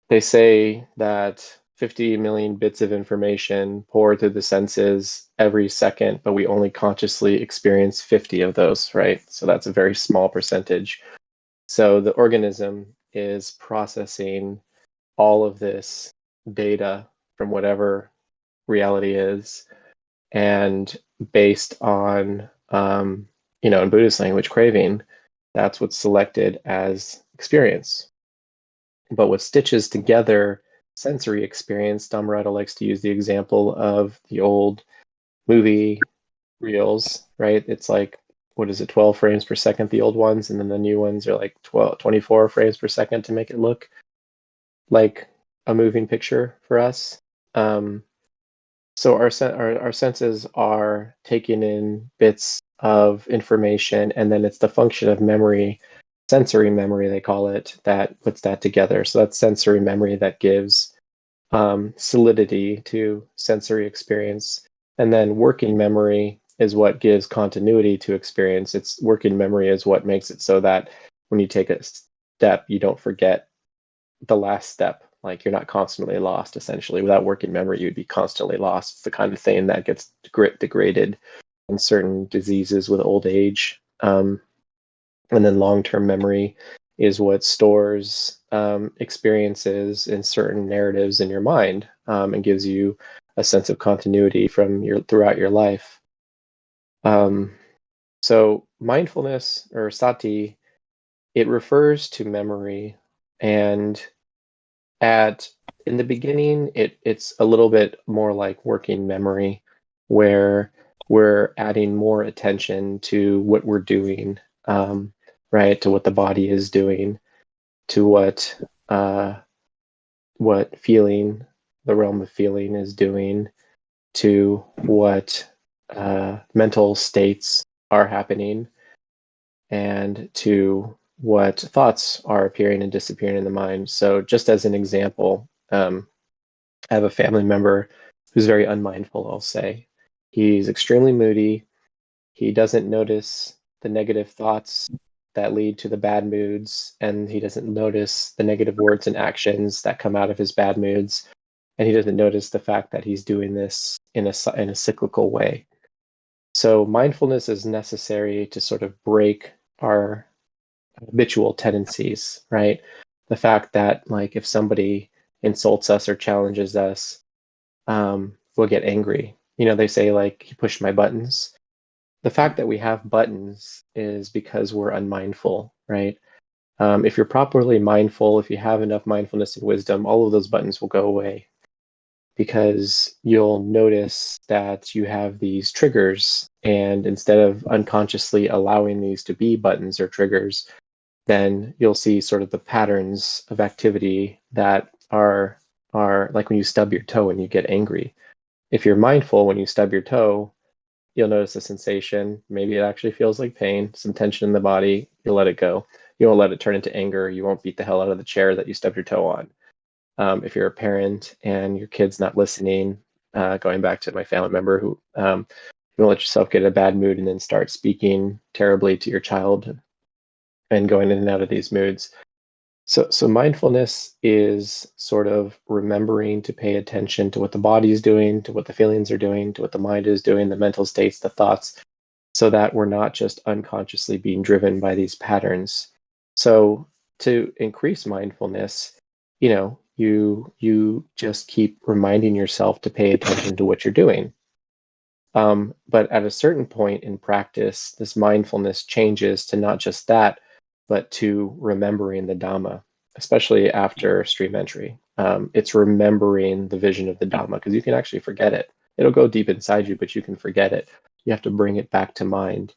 they say that 50 million bits of information pour through the senses every second, but we only consciously experience 50 of those, right? So that's a very small percentage. So the organism is processing all of this data from whatever reality is, and based on, in Buddhist language, craving, that's what's selected as experience. But what stitches together sensory experience, Dhammarato likes to use the example of the old movie reels, right? It's like, what is it, 12 frames per second, the old ones, and then the new ones are like 24 frames per second to make it look like a moving picture for us. So our senses are taking in bits of information, and then it's the function of memory, sensory memory they call it, that puts that together. So that's sensory memory that gives solidity to sensory experience. And then working memory is what gives continuity to experience. It's working memory is what makes it so that when you take a step, you don't forget the last step. Like, you're not constantly lost, essentially. Without working memory, you'd be constantly lost. It's the kind of thing that gets degraded in certain diseases with old age. And then long-term memory is what stores experiences in certain narratives in your mind, and gives you a sense of continuity throughout your life. So mindfulness, or sati, it refers to memory, and in the beginning, it's a little bit more like working memory, where we're adding more attention to what we're doing, right? To what the body is doing, to what feeling, the realm of feeling, is doing, to what mental states are happening, and to what thoughts are appearing and disappearing in the mind. So just as an example, I have a family member who's very unmindful, I'll say. He's extremely moody. He doesn't notice the negative thoughts that lead to the bad moods, and he doesn't notice the negative words and actions that come out of his bad moods, and he doesn't notice the fact that he's doing this in a cyclical way. So mindfulness is necessary to sort of break our habitual tendencies, right? The fact that, like, if somebody insults us or challenges us, we'll get angry. They say, like, he pushed my buttons. The fact that we have buttons is because we're unmindful, right? If you're properly mindful, if you have enough mindfulness and wisdom, all of those buttons will go away, because you'll notice that you have these triggers, and instead of unconsciously allowing these to be buttons or triggers, then you'll see sort of the patterns of activity that are like when you stub your toe and you get angry. if you're mindful, when you stub your toe, you'll notice a sensation. Maybe it actually feels like pain, some tension in the body. You'll let it go. You won't let it turn into anger. You won't beat the hell out of the chair that you stubbed your toe on. If you're a parent and your kid's not listening, going back to my family member who you won't let yourself get in a bad mood and then start speaking terribly to your child and going in and out of these moods. So mindfulness is sort of remembering to pay attention to what the body is doing, to what the feelings are doing, to what the mind is doing, the mental states, the thoughts, so that we're not just unconsciously being driven by these patterns. So to increase mindfulness, you just keep reminding yourself to pay attention to what you're doing. But at a certain point in practice, this mindfulness changes to not just that, but to remembering the Dhamma, especially after stream entry. It's remembering the vision of the Dhamma, because you can actually forget it. It'll go deep inside you, but you can forget it. You have to bring it back to mind.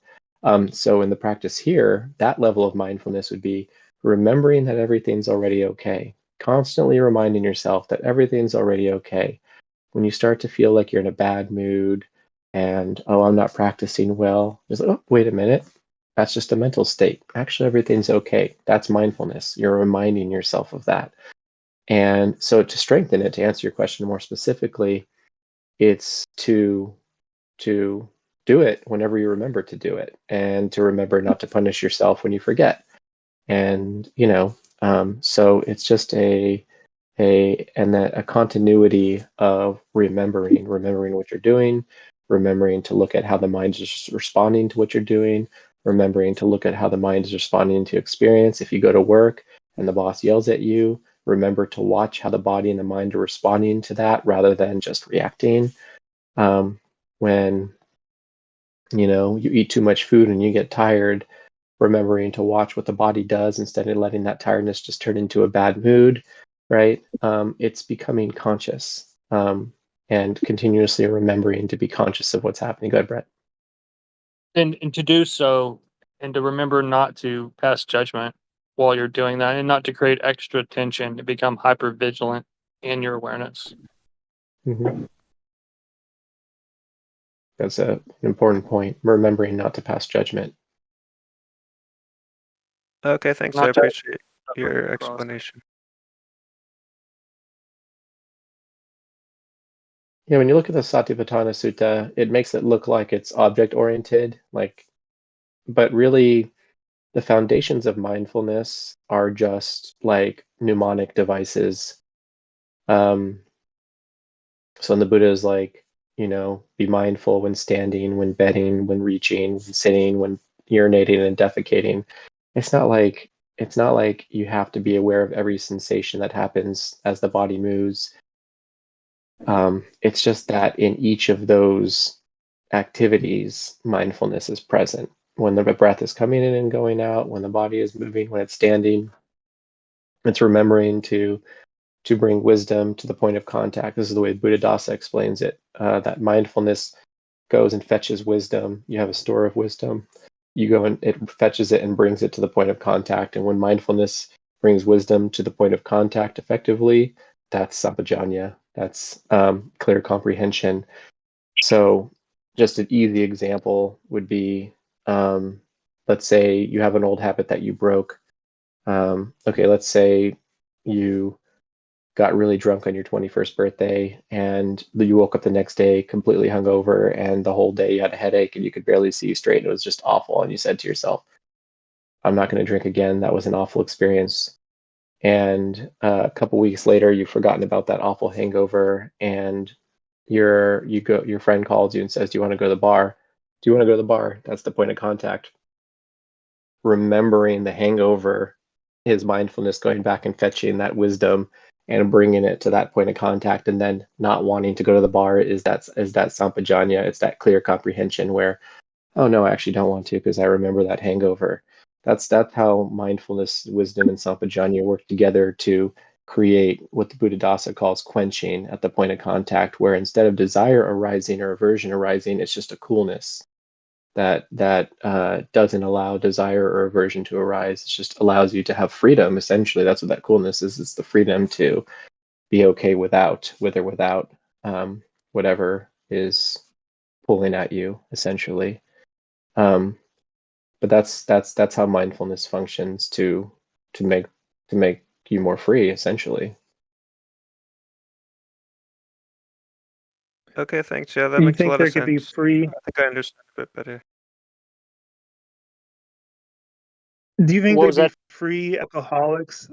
So in the practice here, that level of mindfulness would be remembering that everything's already okay, constantly reminding yourself that everything's already okay. When you start to feel like you're in a bad mood and, oh, I'm not practicing well, it's like, oh, wait a minute. That's just a mental state. Actually, everything's okay. That's mindfulness. You're reminding yourself of that. And so to strengthen it, to answer your question more specifically, it's to do it whenever you remember to do it, and to remember not to punish yourself when you forget. And so it's just a continuity of remembering what you're doing, remembering to look at how the mind is responding to what you're doing, remembering to look at how the mind is responding to experience. If you go to work and the boss yells at you, remember to watch how the body and the mind are responding to that rather than just reacting. When you eat too much food and you get tired, remembering to watch what the body does instead of letting that tiredness just turn into a bad mood, right? It's becoming conscious, and continuously remembering to be conscious of what's happening. Go ahead, Brett. And to do so, and to remember not to pass judgment while you're doing that, and not to create extra tension, to become hyper vigilant in your awareness. Mm-hmm. That's an important point. Remembering not to pass judgment. Okay, thanks. Not I to- appreciate your explanation. Yeah, when you look at the Satipatthana Sutta, it makes it look like it's object-oriented, but really the foundations of mindfulness are just like mnemonic devices. So in the Buddha is like, be mindful when standing, when bedding, when reaching, when sitting, when urinating and defecating. It's not like you have to be aware of every sensation that happens as the body moves. It's just that in each of those activities, mindfulness is present. When the breath is coming in and going out, when the body is moving, when it's standing, it's remembering to bring wisdom to the point of contact. This is the way Buddhadasa explains it, that mindfulness goes and fetches wisdom. You have a store of wisdom. You go and it fetches it and brings it to the point of contact. And when mindfulness brings wisdom to the point of contact effectively, that's sampajanya. That's clear comprehension. So just an easy example would be, let's say you have an old habit that you broke. Okay, let's say you got really drunk on your 21st birthday and you woke up the next day completely hungover, and the whole day you had a headache and you could barely see straight. It was just awful. And you said to yourself, I'm not going to drink again. That was an awful experience. And a couple weeks later, you've forgotten about that awful hangover, and your friend calls you and says, do you want to go to the bar? Do you want to go to the bar? That's the point of contact. Remembering the hangover is mindfulness, going back and fetching that wisdom and bringing it to that point of contact, and then not wanting to go to the bar is that sampajanya. It's that clear comprehension where, oh no, I actually don't want to because I remember that hangover. That's how mindfulness, wisdom, and sampajanya work together to create what the Buddhadasa calls quenching at the point of contact, where instead of desire arising or aversion arising, it's just a coolness that doesn't allow desire or aversion to arise. It just allows you to have freedom. Essentially, that's what that coolness is. It's the freedom to be okay with or without whatever is pulling at you, essentially. But that's how mindfulness functions to make you more free, essentially. Okay, thanks. Yeah, that You makes a think lot there of could be sense. free? I think I understand a bit better. Do you think What there'd was be that? free alcoholics,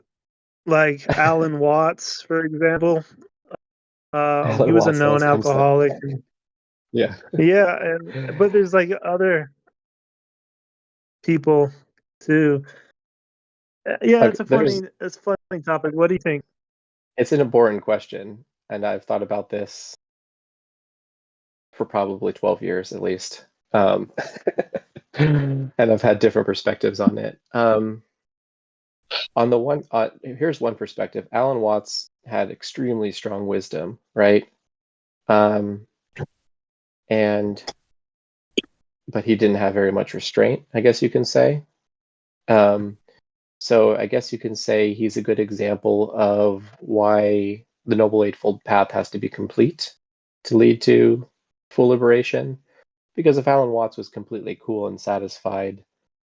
like Alan Watts, for example? He Alan was a Watts known loves himself. alcoholic. Yeah. Yeah, but there's like other people too. Yeah, Okay, it's a funny topic. What do you think? it's an important question, and I've thought about this for probably 12 years at least. And I've had different perspectives on it. On the one, here's one perspective. Alan Watts had extremely strong wisdom, right? And but he didn't have very much restraint, I guess you can say. So I guess you can say he's a good example of why the Noble Eightfold Path has to be complete to lead to full liberation. Because if Alan Watts was completely cool and satisfied,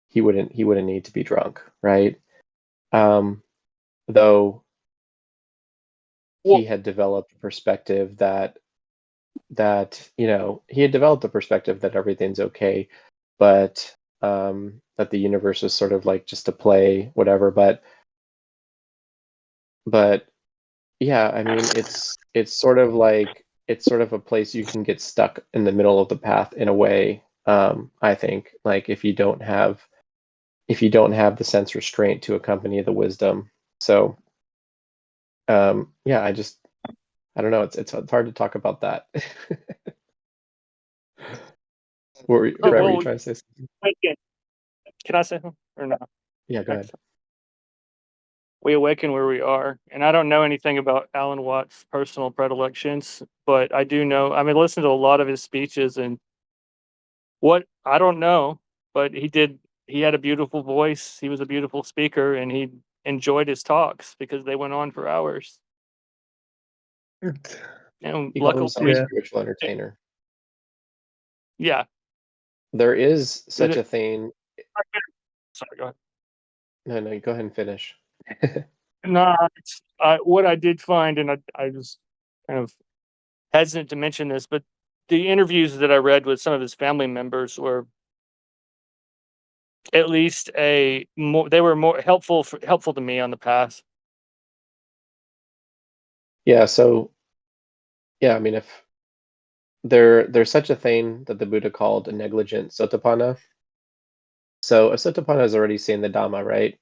he wouldn't need to be drunk, right? Though he had developed a perspective that he had developed a perspective that everything's okay, but that the universe is sort of like just a play, whatever. But yeah, I mean, it's sort of a place you can get stuck in the middle of the path in a way. I think, like, if you don't have the sense restraint to accompany the wisdom. So yeah, I don't know. It's hard to talk about that. Brett, were you trying to say something? Can I say something or not? Yeah, go ahead. We awaken where we are, and I don't know anything about Alan Watts' personal predilections, but I do know. I mean, listen to a lot of his speeches, and what I don't know, but he did. He had a beautiful voice. He was a beautiful speaker, and he enjoyed his talks because they went on for hours. And He called luckily, himself a Yeah. spiritual entertainer. yeah. There is such it- a thing. Sorry, go ahead. No, go ahead and finish. No, what I did find, and I was kind of hesitant to mention this, but the interviews that I read with some of his family members were at least they were more helpful to me on the path. Yeah, so yeah, I mean, if there's such a thing that the Buddha called a negligent sotapanna. So a sotapanna has already seen the Dhamma, right?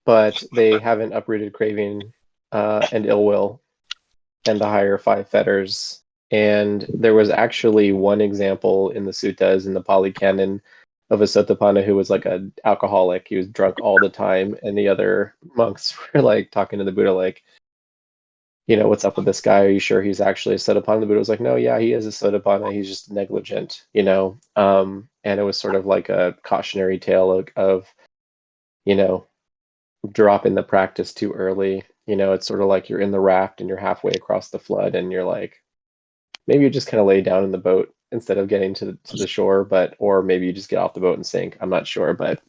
But they haven't uprooted craving and ill will and the higher five fetters. And there was actually one example in the suttas in the Pali Canon of a sotapanna who was like an alcoholic. He was drunk all the time, and the other monks were like talking to the Buddha, like, what's up with this guy? Are you sure he's actually a sotapanna? The Buddha was like, no, yeah, he is a sotapanna. He's just negligent, and it was sort of like a cautionary tale of dropping the practice too early. It's sort of like you're in the raft and you're halfway across the flood and you're like, maybe you just kind of lay down in the boat instead of getting to the shore, or maybe you just get off the boat and sink. I'm not sure, but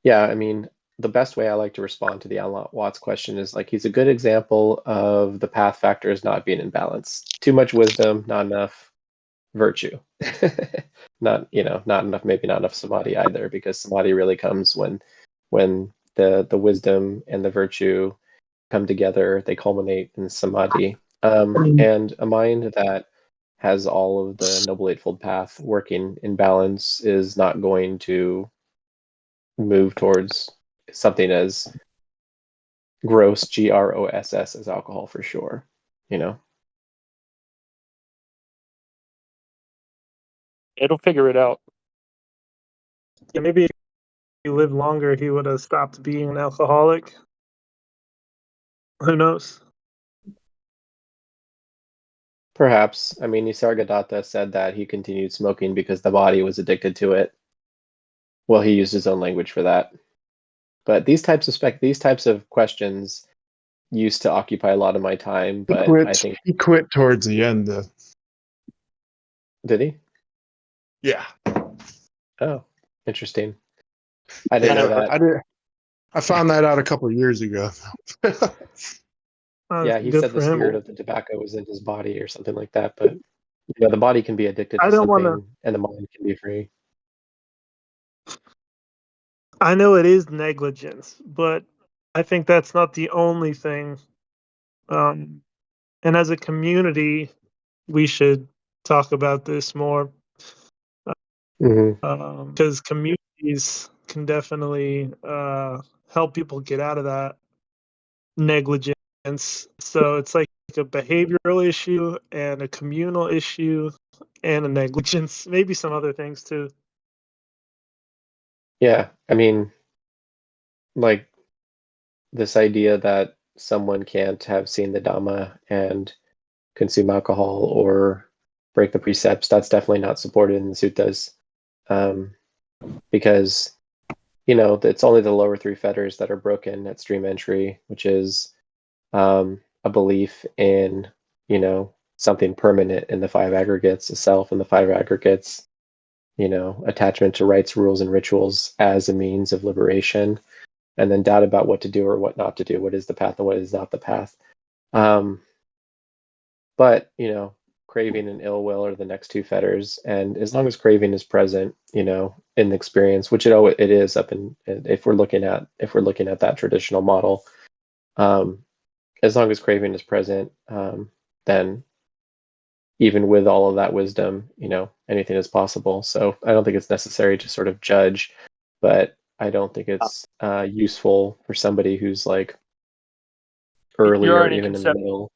yeah, I mean, the best way I like to respond to the Alan Watts question is like, he's a good example of the path factors not being in balance. Too much wisdom, not enough virtue. Not enough, maybe not enough samadhi either, because samadhi really comes when the wisdom and the virtue come together, they culminate in samadhi. And a mind that has all of the Noble Eightfold Path working in balance is not going to move towards something as gross, gross, as alcohol, for sure. It'll figure it out. Yeah, maybe if he lived longer, he would have stopped being an alcoholic. Who knows? Perhaps. I mean, Nisargadatta said that he continued smoking because the body was addicted to it. Well, he used his own language for that. But these types of questions, used to occupy a lot of my time, but I think he quit towards the end. did he? Yeah. Oh, interesting. I didn't know that. I found that out a couple of years ago. Yeah, he Good said for the him. spirit of the tobacco was in his body or something like that. But the body can be addicted I to don't something, wanna- and the mind can be free. I know it is negligence, but I think that's not the only thing. And as a community, we should talk about this more because communities can definitely help people get out of that negligence. So it's like a behavioral issue and a communal issue and a negligence, maybe some other things too. Yeah, I mean, like this idea that someone can't have seen the Dhamma and consume alcohol or break the precepts, that's definitely not supported in the suttas. Because, it's only the lower three fetters that are broken at stream entry, which is a belief in, something permanent in the five aggregates, the self and the five aggregates, attachment to rites, rules, and rituals as a means of liberation, and then doubt about what to do or what not to do, what is the path and what is not the path. But, craving and ill will are the next two fetters. And as long as craving is present, in the experience, which it is if we're looking at that traditional model, as long as craving is present, then even with all of that wisdom, anything is possible. So I don't think it's necessary to sort of judge, but I don't think it's useful for somebody who's like early You're or already even in the middle.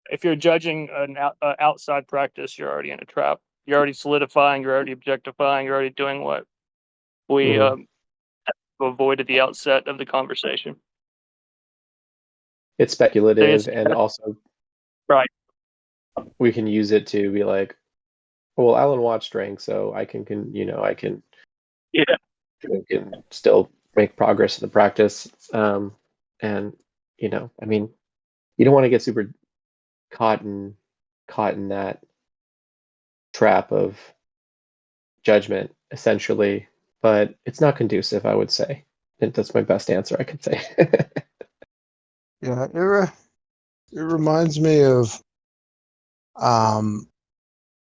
If you're judging an outside practice, you're already in a trap. You're already solidifying. You're already objectifying. You're already doing what we avoid at the outset of the conversation. It's speculative, and also right. We can use it to be like, well, Alan Watts drank, so I can still make progress in the practice. And I mean, you don't want to get super caught in that trap of judgment, essentially. But it's not conducive, I would say. And that's my best answer I could say. Yeah, it reminds me of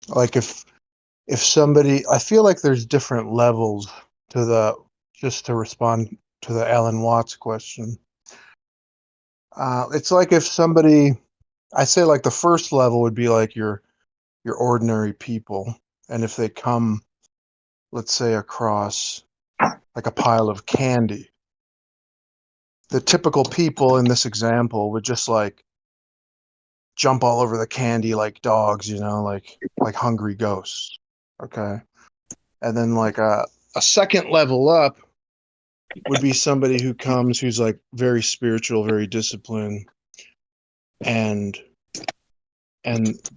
like if somebody, I feel like there's different levels to just to respond to the Alan Watts question. It's like if somebody, I say like the first level would be like your ordinary people, and if they come, let's say, across like a pile of candy, the typical people in this example would just like jump all over the candy like dogs, like hungry ghosts. Okay. And then like a second level up would be somebody who comes who's like very spiritual, very disciplined, and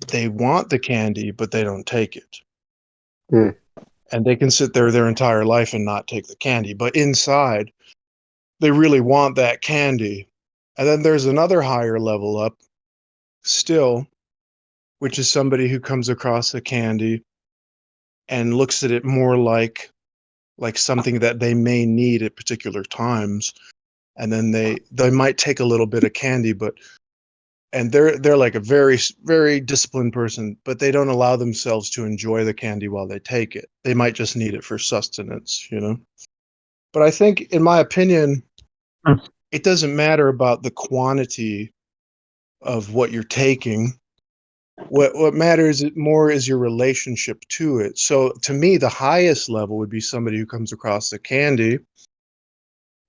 they want the candy, but they don't take it. Mm. And they can sit there their entire life and not take the candy, but inside they really want that candy. And then there's another higher level up still, which is somebody who comes across the candy and looks at it more like something that they may need at particular times, and then they might take a little bit of candy, and they're like a very, very disciplined person, but they don't allow themselves to enjoy the candy while they take it. They might just need it for sustenance, But I think, in my opinion, it doesn't matter about the quantity of what you're taking. What matters more is your relationship to it. So to me, the highest level would be somebody who comes across the candy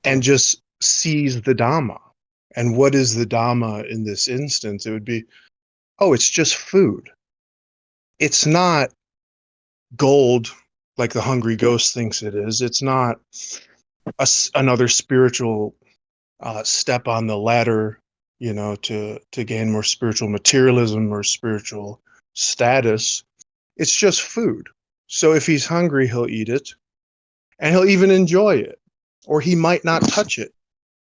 and just sees the Dhamma. And what is the Dhamma in this instance? It would be, oh, it's just food. It's not gold like the hungry ghost thinks it is. It's not another spiritual step on the ladder, to gain more spiritual materialism or spiritual status. It's just food. So if he's hungry, he'll eat it, and he'll even enjoy it, or he might not touch it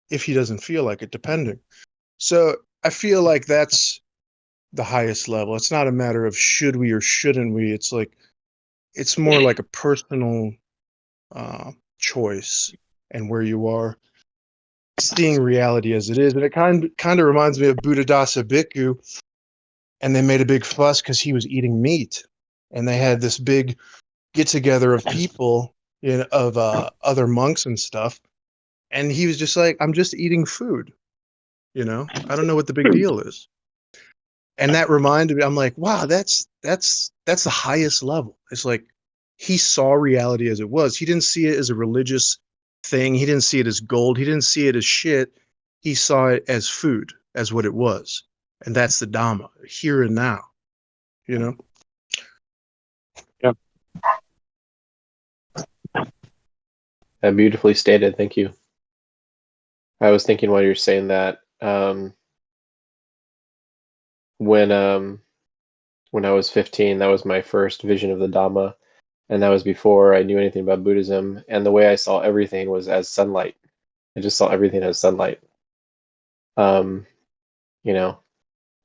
if he doesn't feel like it, depending. So I feel like that's the highest level. It's not a matter of should we or shouldn't we. It's like it's more like a personal choice and where you are seeing reality as it is. And it kind of reminds me of Buddhadasa Bhikkhu, and they made a big fuss because he was eating meat, and they had this big get together of people, of other monks and stuff, and he was just like, I'm just eating food, I don't know what the big deal is. And that reminded me, I'm like, wow, that's the highest level. It's like he saw reality as it was. He didn't see it as a religious thing. He didn't see it as gold. He didn't see it as shit. He saw it as food, as what it was. And that's the Dhamma, here and now, you know? Yep. Beautifully stated. Thank you. I was thinking while you're saying that, when I was 15, that was my first vision of the Dhamma, and that was before I knew anything about Buddhism. And the way I saw everything was as sunlight. I just saw everything as sunlight.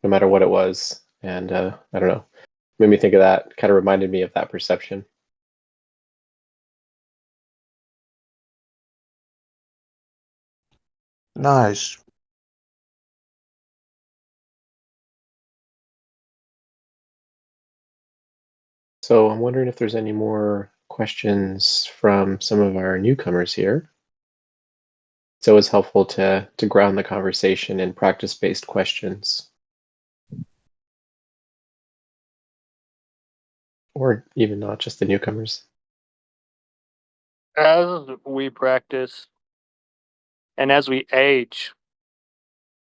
No matter what it was, and I don't know, made me think of that. Kind of reminded me of that perception. Nice. So I'm wondering if there's any more questions from some of our newcomers here. It's always helpful to ground the conversation in practice-based questions. Or even not just the newcomers. As we practice and as we age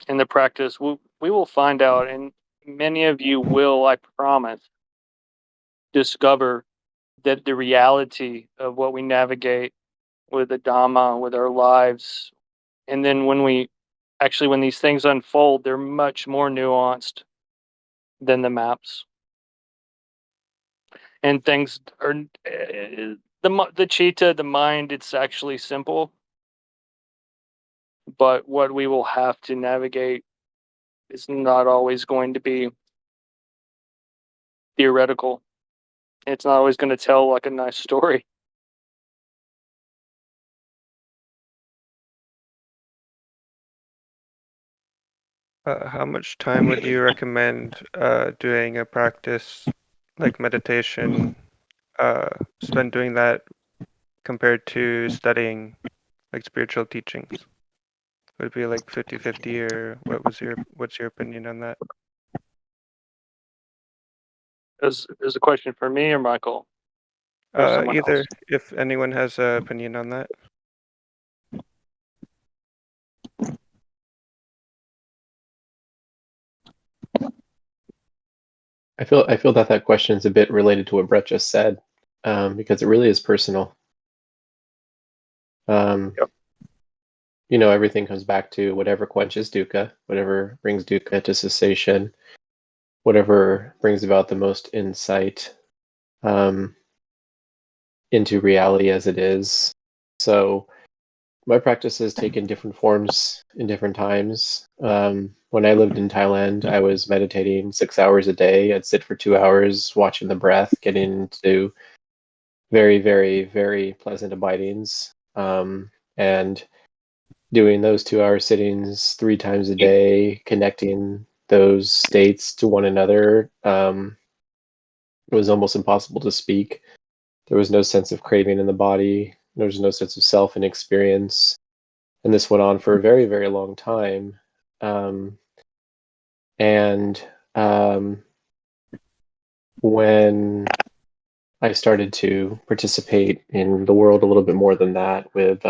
in the practice, we will find out, and many of you will, I promise, discover that the reality of what we navigate with the Dhamma, with our lives, and then when these things unfold, they're much more nuanced than the maps. And things are the chitta, the mind. It's actually simple, but what we will have to navigate is not always going to be theoretical. It's not always going to tell like a nice story. How much time would you recommend doing a practice like meditation? Spend doing that compared to studying like spiritual teachings? Would it be like 50-50, or what's your opinion on that? Is a question for me or Michael or someone Either, else? if anyone has an opinion on that. I feel that question is a bit related to what Brett just said, because it really is personal. Yep. Everything comes back to whatever quenches dukkha, whatever brings dukkha to cessation, whatever brings about the most insight into reality as it is. So my practice has taken different forms in different times. When I lived in Thailand, I was meditating 6 hours a day. I'd sit for 2 hours watching the breath, getting into very, very, very pleasant abidings, and doing those 2 hour sittings 3 times a day, connecting those states to one another. It was almost impossible to speak. There was no sense of craving in the body. There was no sense of self and experience. And this went on for a very, very long time. And when I started to participate in the world a little bit more than that, with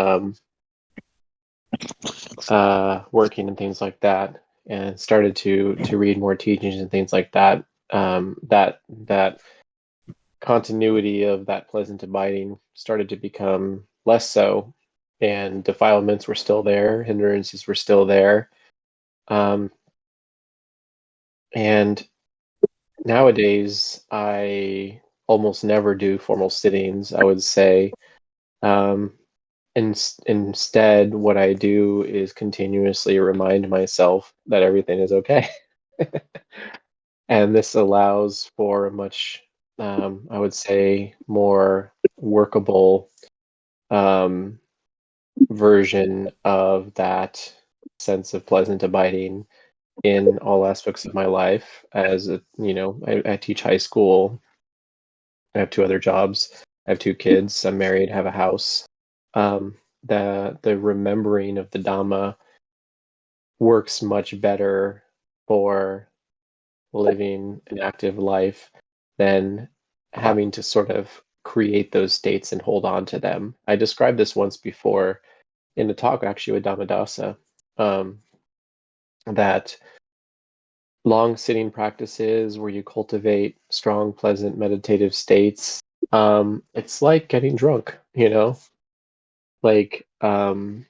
working and things like that, and started to read more teachings and things like that, that continuity of that pleasant abiding started to become less so, and defilements were still there, hindrances were still there, and nowadays I almost never do formal sittings. I would say instead, what I do is continuously remind myself that everything is okay. And this allows for a much, I would say, more workable version of that sense of pleasant abiding in all aspects of my life. As I teach high school. I have 2 other jobs. I have 2 kids. I'm married. Have a house. The remembering of the Dhamma works much better for living an active life than having to sort of create those states and hold on to them. I described this once before in a talk actually with Buddhadasa, that long sitting practices where you cultivate strong, pleasant meditative states, it's like getting drunk, like in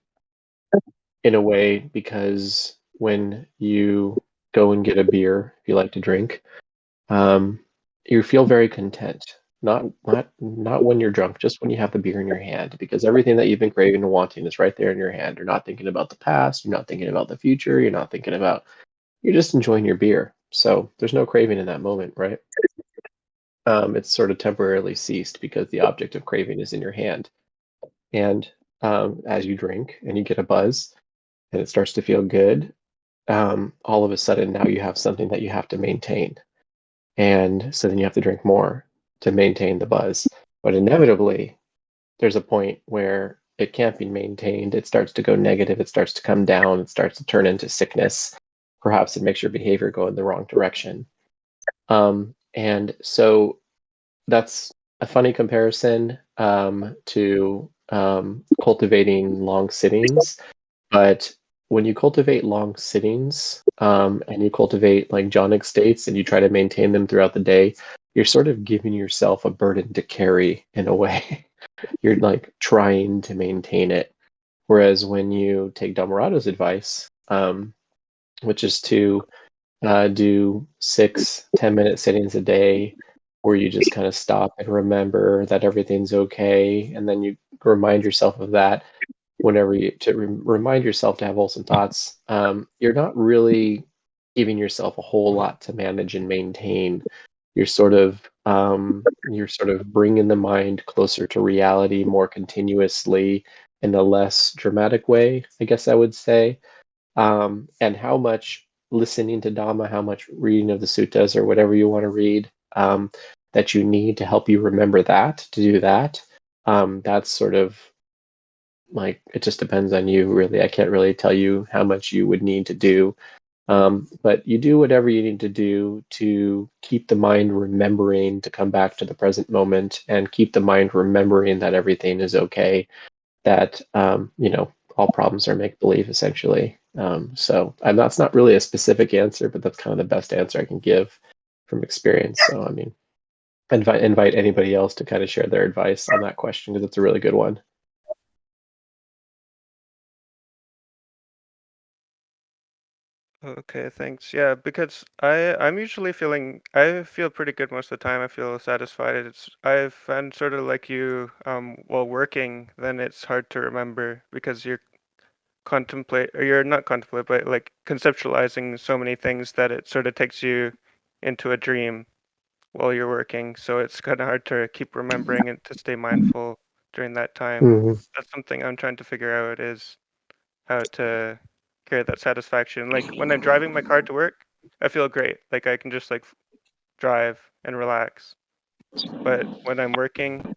a way, because when you go and get a beer, if you like to drink, you feel very content. Not when you're drunk, just when you have the beer in your hand, because everything that you've been craving and wanting is right there in your hand. You're not thinking about the past, you're not thinking about the future, you're just enjoying your beer. So there's no craving in that moment, right? It's sort of temporarily ceased because the object of craving is in your hand. And as you drink and you get a buzz and it starts to feel good, all of a sudden now you have something that you have to maintain. And so then you have to drink more to maintain the buzz. But inevitably, there's a point where it can't be maintained. It starts to go negative. It starts to come down. It starts to turn into sickness. Perhaps it makes your behavior go in the wrong direction. And so that's a funny comparison to cultivating long sittings. But when you cultivate long sittings and you cultivate like jhanic states and you try to maintain them throughout the day, you're sort of giving yourself a burden to carry in a way. You're like trying to maintain it. Whereas when you take Dhammarato's advice, which is to do 6-10 minute sittings a day, where you just kind of stop and remember that everything's okay, and then you remind yourself of that whenever you remind yourself to have wholesome thoughts. You're not really giving yourself a whole lot to manage and maintain. You're sort of bringing the mind closer to reality more continuously in a less dramatic way, I guess I would say. And how much listening to Dhamma, how much reading of the suttas or whatever you want to read, that you need to help you remember that, to do that. That's sort of like, it just depends on you, really. I can't really tell you how much you would need to do. But you do whatever you need to do to keep the mind remembering to come back to the present moment and keep the mind remembering that everything is okay, that, all problems are make-believe, essentially. So that's not really a specific answer, but that's kind of the best answer I can give from experience. So, I mean, invite anybody else to kind of share their advice on that question, because it's a really good one. Okay, thanks. Yeah, because I'm usually I feel pretty good most of the time. I feel satisfied. I've found sort of like you, while working, then it's hard to remember because you're not contemplate, but like conceptualizing so many things that it sort of takes you into a dream while you're working. So it's kind of hard to keep remembering and to stay mindful during that time. Mhm. That's something I'm trying to figure out, is how to create that satisfaction. Like when I'm driving my car to work, I feel great. Like I can just like drive and relax. But when I'm working,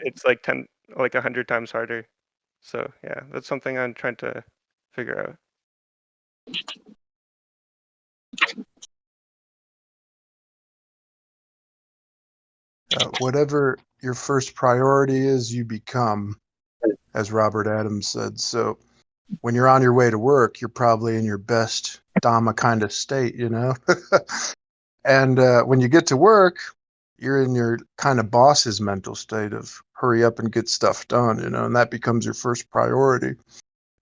it's like 100 times harder. So yeah, that's something I'm trying to figure out. Whatever your first priority is, you become, as Robert Adams said. So when you're on your way to work, you're probably in your best Dhamma kind of state, And when you get to work, you're in your kind of boss's mental state of hurry up and get stuff done, and that becomes your first priority.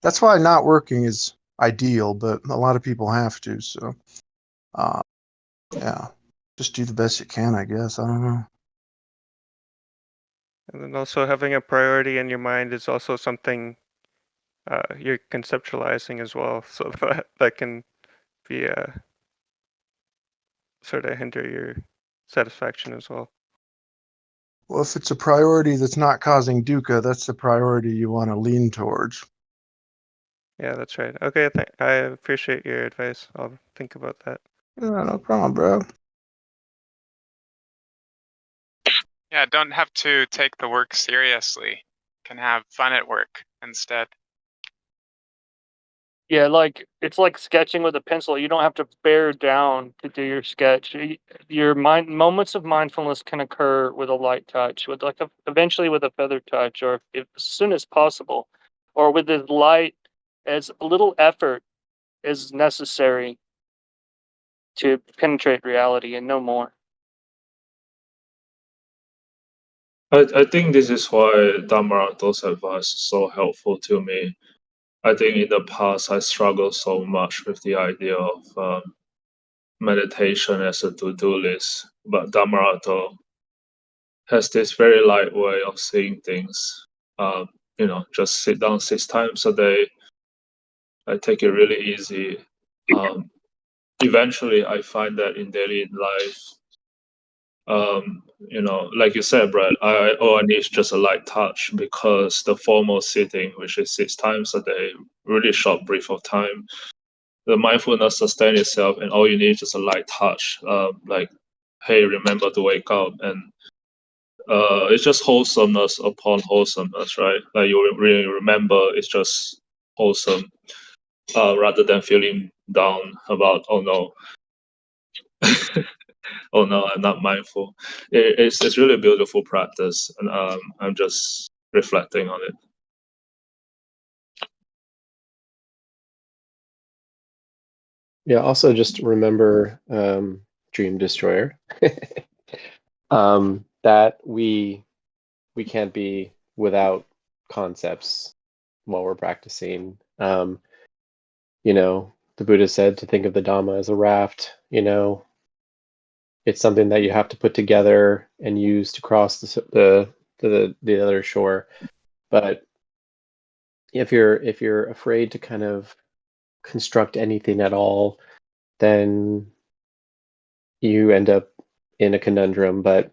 That's why not working is ideal, but a lot of people have to. So, yeah, just do the best you can, I guess. I don't know. And then also having a priority in your mind is also something you're conceptualizing as well, so that can be sort of hinder your satisfaction as well. Well, if it's a priority that's not causing dukkha, that's the priority you want to lean towards. Yeah, that's right. Okay, I appreciate your advice. I'll think about that. Yeah, no problem, bro. Yeah, don't have to take the work seriously. Can have fun at work instead. Yeah, like it's like sketching with a pencil. You don't have to bear down to do your sketch. Your moments of mindfulness can occur with a light touch, with eventually with a feather touch, or as soon as possible, or with as light as little effort is necessary to penetrate reality and no more. I think this is why Dhammarato's advice is so helpful to me. I think in the past I struggled so much with the idea of meditation as a to-do list, but Dhammarato has this very light way of seeing things. Just sit down 6 times a day. I take it really easy. Eventually, I find that in daily life, like you said, Brad, all I need is just a light touch because the formal sitting, which is 6 times a day, really short brief of time, the mindfulness sustain itself, and all you need is just a light touch, like, hey, remember to wake up, and it's just wholesomeness upon wholesomeness, right? Like you really remember, it's just wholesome, rather than feeling down about, oh no, oh no, I'm not mindful. It's really a beautiful practice, and I'm just reflecting on it. Yeah, also just remember, Dream Destroyer, that we can't be without concepts while we're practicing. The Buddha said to think of the Dhamma as a raft. It's something that you have to put together and use to cross the other shore. But if you're afraid to kind of construct anything at all, then you end up in a conundrum. But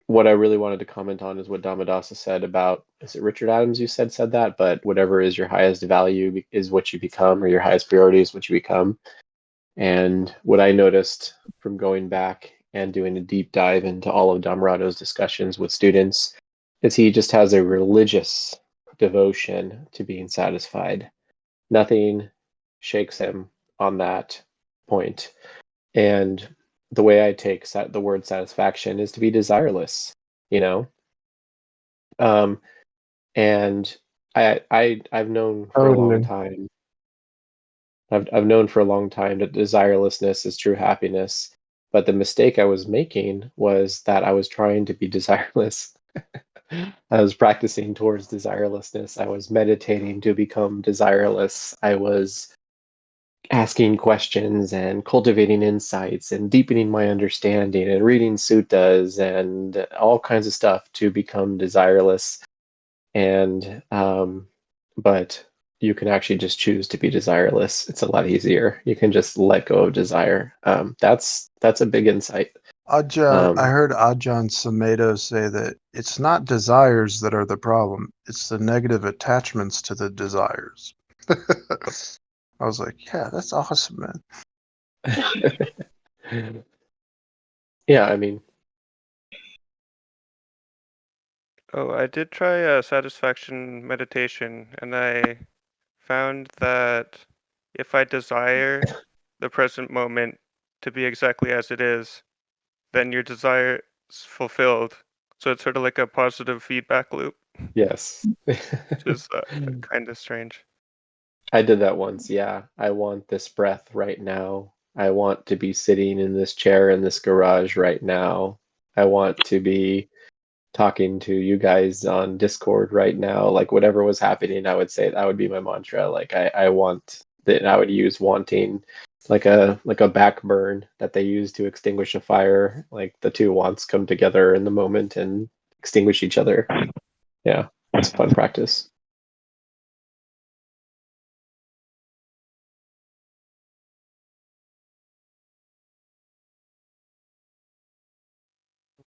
what I really wanted to comment on is what Dhammadasa said about, is it Richard Adams you said that, but whatever is your highest value is what you become, or your highest priority is what you become. And what I noticed from going back and doing a deep dive into all of Dhammarato's discussions with students is he just has a religious devotion to being satisfied. Nothing shakes him on that point. And the way I take the word satisfaction is to be desireless, and I've known for a long time. I've known for a long time that desirelessness is true happiness, but the mistake I was making was that I was trying to be desireless. I was practicing towards desirelessness. I was meditating to become desireless. I was asking questions and cultivating insights and deepening my understanding and reading suttas and all kinds of stuff to become desireless. And but you can actually just choose to be desireless. It's a lot easier. You can just let go of desire. That's a big insight. I heard Ajahn Sumedho say that it's not desires that are the problem; it's the negative attachments to the desires. I was like, yeah, that's awesome, man. Yeah, I mean. Oh, I did try satisfaction meditation, and I found that if I desire the present moment to be exactly as it is, then your desire is fulfilled. So it's sort of like a positive feedback loop. Yes. Which is kind of strange. I did that once, yeah. I want this breath right now. I want to be sitting in this chair in this garage right now. I want to be talking to you guys on Discord right now. Like whatever was happening, I would say that would be my mantra. Like I want that. I would use wanting like a back burn that they use to extinguish a fire. Like the two wands come together in the moment and extinguish each other. Yeah, it's a fun practice.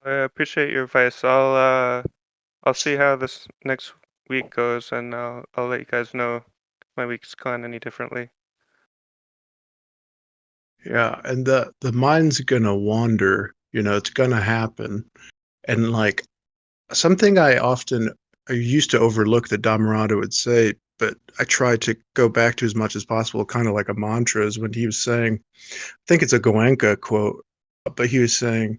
I appreciate your advice. I'll see how this next week goes, and I'll let you guys know if my week's gone any differently. Yeah, and the mind's gonna wander, it's gonna happen. And like something I used to overlook that Dhammarato would say, but I try to go back to as much as possible, kind of like a mantra, is when he was saying, I think it's a Goenka quote, but he was saying,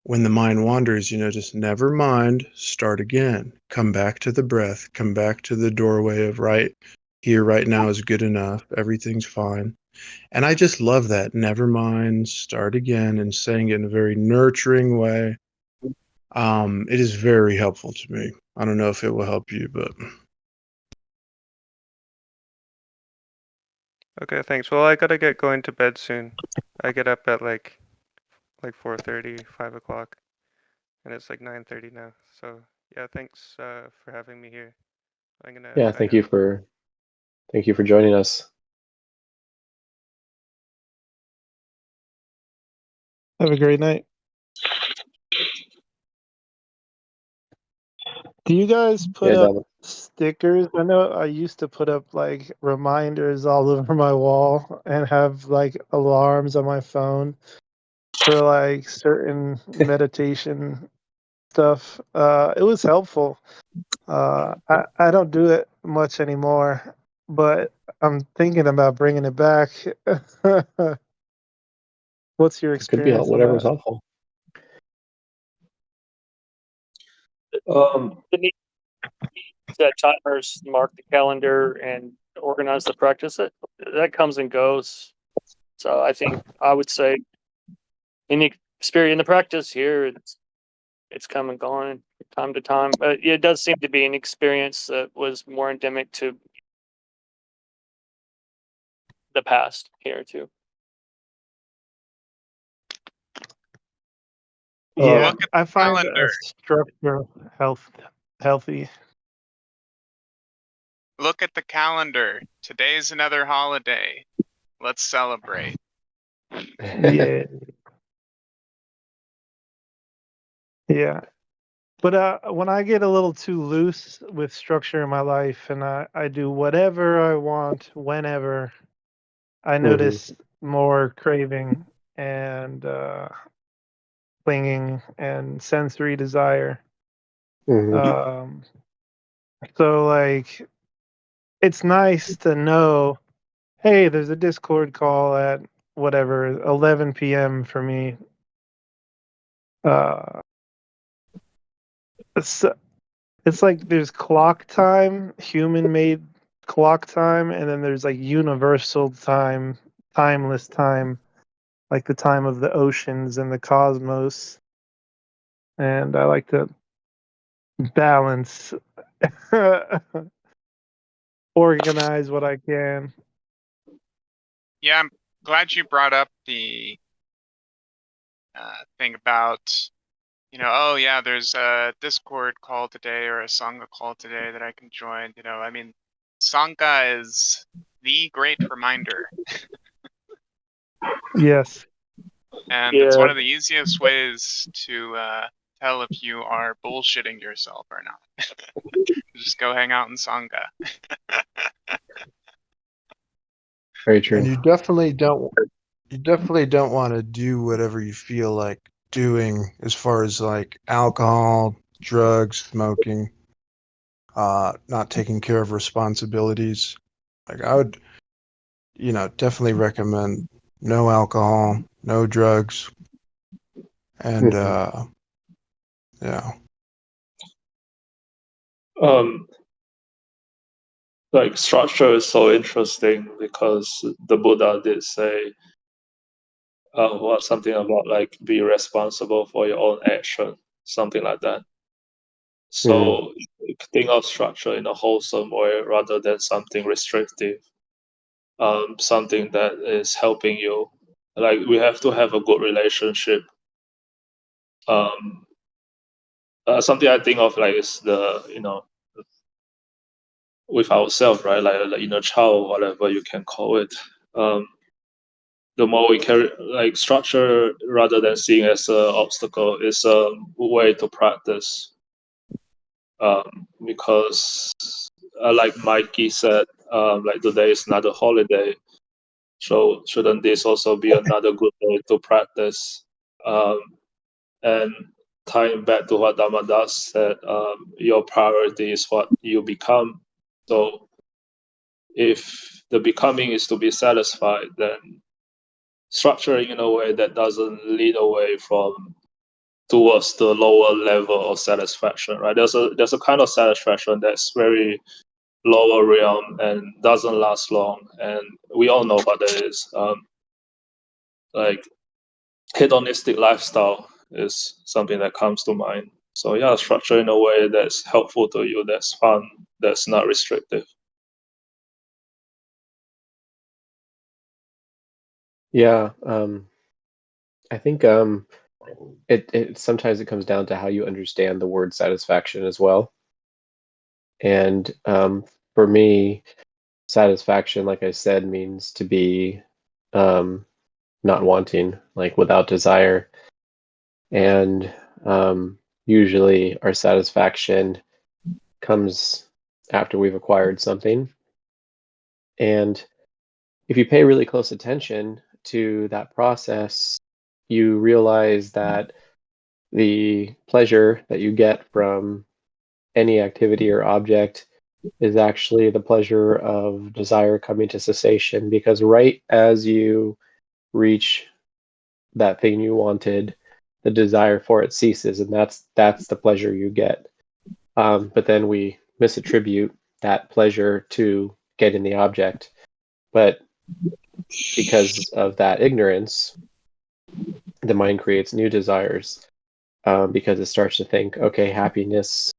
when the mind wanders, just never mind, start again. Come back to the breath, come back to the doorway of right here, right now is good enough. Everything's fine. And I just love that. Never mind, start again, and saying it in a very nurturing way. It is very helpful to me. I don't know if it will help you, but Okay, thanks. Well, I gotta get going to bed soon. I get up at like 4:30, 5 o'clock, and it's like 9:30 now. So yeah, thanks for having me here. I'm gonna Yeah, sign thank out. you for joining us. Have a great night. Do you guys put Yeah, up Dhamma. stickers? I know I used to put up like reminders all over my wall and have like alarms on my phone for like certain meditation stuff. It was helpful. I don't do it much anymore, but I'm thinking about bringing it back. What's your It could be experience on whatever's that? helpful. The need that timers mark the calendar and organize the practice. That comes and goes. So I think I would say in the spirit in the practice here, it's come and gone time to time. But it does seem to be an experience that was more endemic to the past here too. Yeah, Look at I the find a calendar. structure healthy. Look at the calendar. Today's another holiday. Let's celebrate. Yeah, yeah. But when I get a little too loose with structure in my life and I do whatever I want whenever, I notice more craving and clinging and sensory desire. Um, so like it's nice to know, hey, there's a Discord call at whatever 11 p.m. for me. Uh, it's like there's clock time, human made clock time, and then there's like universal time, timeless time, like the time of the oceans and the cosmos. And I like to balance, organize what I can. Yeah, I'm glad you brought up the thing about, oh yeah, there's a Discord call today or a Sangha call today that I can join. I mean, Sangha is the great reminder, Yes. and it's Yeah, one of the easiest ways to tell if you are bullshitting yourself or not. Just go hang out in Sangha. Very and true. you definitely don't want to do whatever you feel like doing as far as like alcohol, drugs, smoking, not taking care of responsibilities. Like I would, definitely recommend no alcohol, no drugs, and yeah. Um, like structure is so interesting because the Buddha did say something about like be responsible for your own action, something like that. So think of structure in a wholesome way rather than something restrictive. something that is helping you. Like we have to have a good relationship. Something I think of like is the with ourselves, right? Like inner child, whatever you can call it. The more we carry like structure rather than seeing as an obstacle is a way to practice. Because like Mikey said, like today is not a holiday, so shouldn't this also be another good day to practice? And tying back to what Dhammadas said, your priority is what you become. So if the becoming is to be satisfied, then structuring in a way that doesn't lead away from towards the lower level of satisfaction, right? There's a kind of satisfaction that's very lower realm and doesn't last long, and we all know what that is. Like hedonistic lifestyle is something that comes to mind. So yeah, structure in a way that's helpful to you, that's fun, that's not restrictive. Yeah, I think it sometimes it comes down to how you understand the word satisfaction as well. And for me, satisfaction, like I said, means to be not wanting, like without desire. And usually our satisfaction comes after we've acquired something. And if you pay really close attention to that process, you realize that the pleasure that you get from any activity or object is actually the pleasure of desire coming to cessation, because right as you reach that thing you wanted, the desire for it ceases, and that's the pleasure you get. But then we misattribute that pleasure to getting the object. But because of that ignorance, the mind creates new desires, because it starts to think, okay, happiness,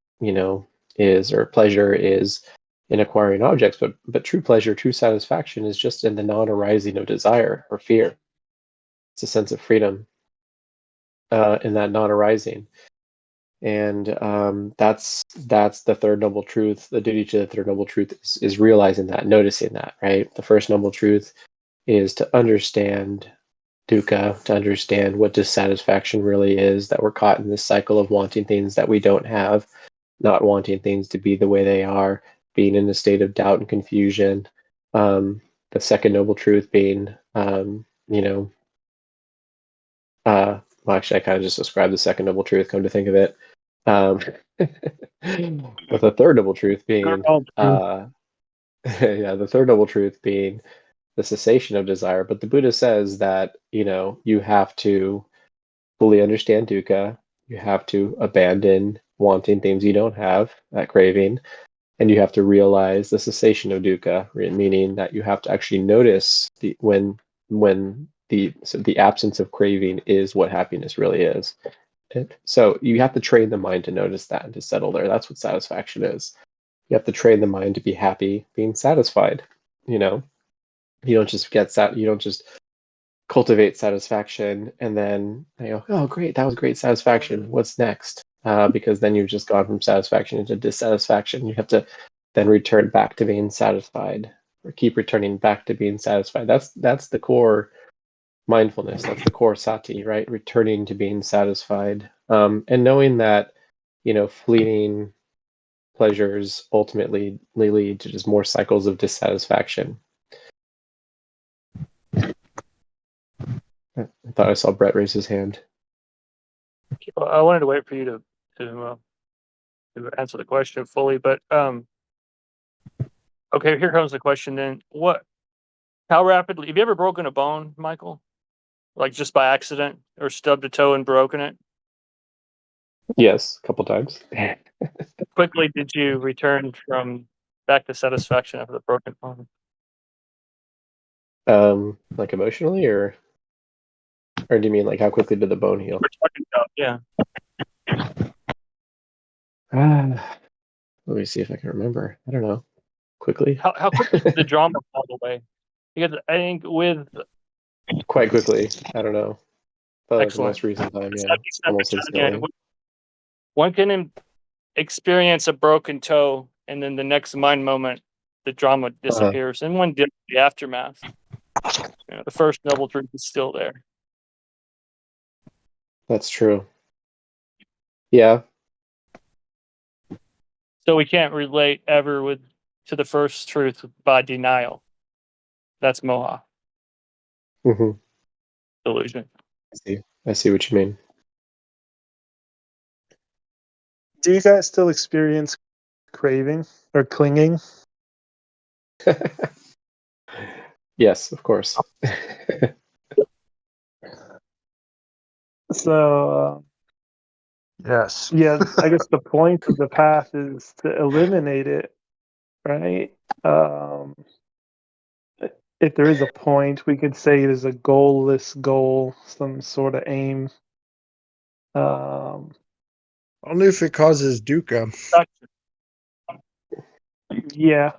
is, or pleasure is in acquiring objects, but true pleasure, true satisfaction is just in the non-arising of desire or fear. It's a sense of freedom in that non-arising. And that's the third noble truth. The duty to the third noble truth is realizing that, noticing that, right? The first noble truth is to understand dukkha, to understand what dissatisfaction really is, that we're caught in this cycle of wanting things that we don't have, not wanting things to be the way they are, being in a state of doubt and confusion. The second noble truth being, well, actually, I kind of just described the second noble truth, come to think of it. With the third noble truth being, yeah, the third noble truth being the cessation of desire. But the Buddha says that, you have to fully understand dukkha, you have to abandon wanting things you don't have, that craving, and you have to realize the cessation of dukkha, meaning that you have to actually notice when the absence of craving is what happiness really is. So you have to train the mind to notice that and to settle there. That's what satisfaction is. You have to train the mind to be happy, being satisfied. You don't just you don't just cultivate satisfaction and then you go, oh great, that was great satisfaction. What's next? Because then you've just gone from satisfaction into dissatisfaction. You have to then return back to being satisfied, or keep returning back to being satisfied. That's the core mindfulness. That's the core sati, right? Returning to being satisfied, and knowing that, fleeting pleasures ultimately lead to just more cycles of dissatisfaction. I thought I saw Brett raise his hand. Well, I wanted to wait for you to answer the question fully, but okay, here comes the question then. How rapidly, have you ever broken a bone, Michael? Like just by accident, or stubbed a toe and broken it? Yes, a couple times. Quickly did you return back to satisfaction after the broken bone? Like emotionally, or do you mean like how quickly did the bone heal? We're talking about, yeah. Let me see if I can remember. I don't know. Quickly. How quickly did the drama fall away? Because I think with Quite quickly. I don't know. Probably like the excellent, most recent time, yeah. stepping Almost John, yeah, instantly. one can experience a broken toe, and then the next mind moment, the drama disappears, and one deals with the aftermath. The first noble truth is still there. That's true. Yeah. So we can't relate ever to the first truth by denial. That's moha, Hmm. delusion. I see what you mean. Do you guys still experience craving or clinging? Yes, of course. So, Yes. yeah, I guess the point of the path is to eliminate it, right? If there is a point, we could say it is a goalless goal, some sort of aim. Only if it causes dukkha. Yeah,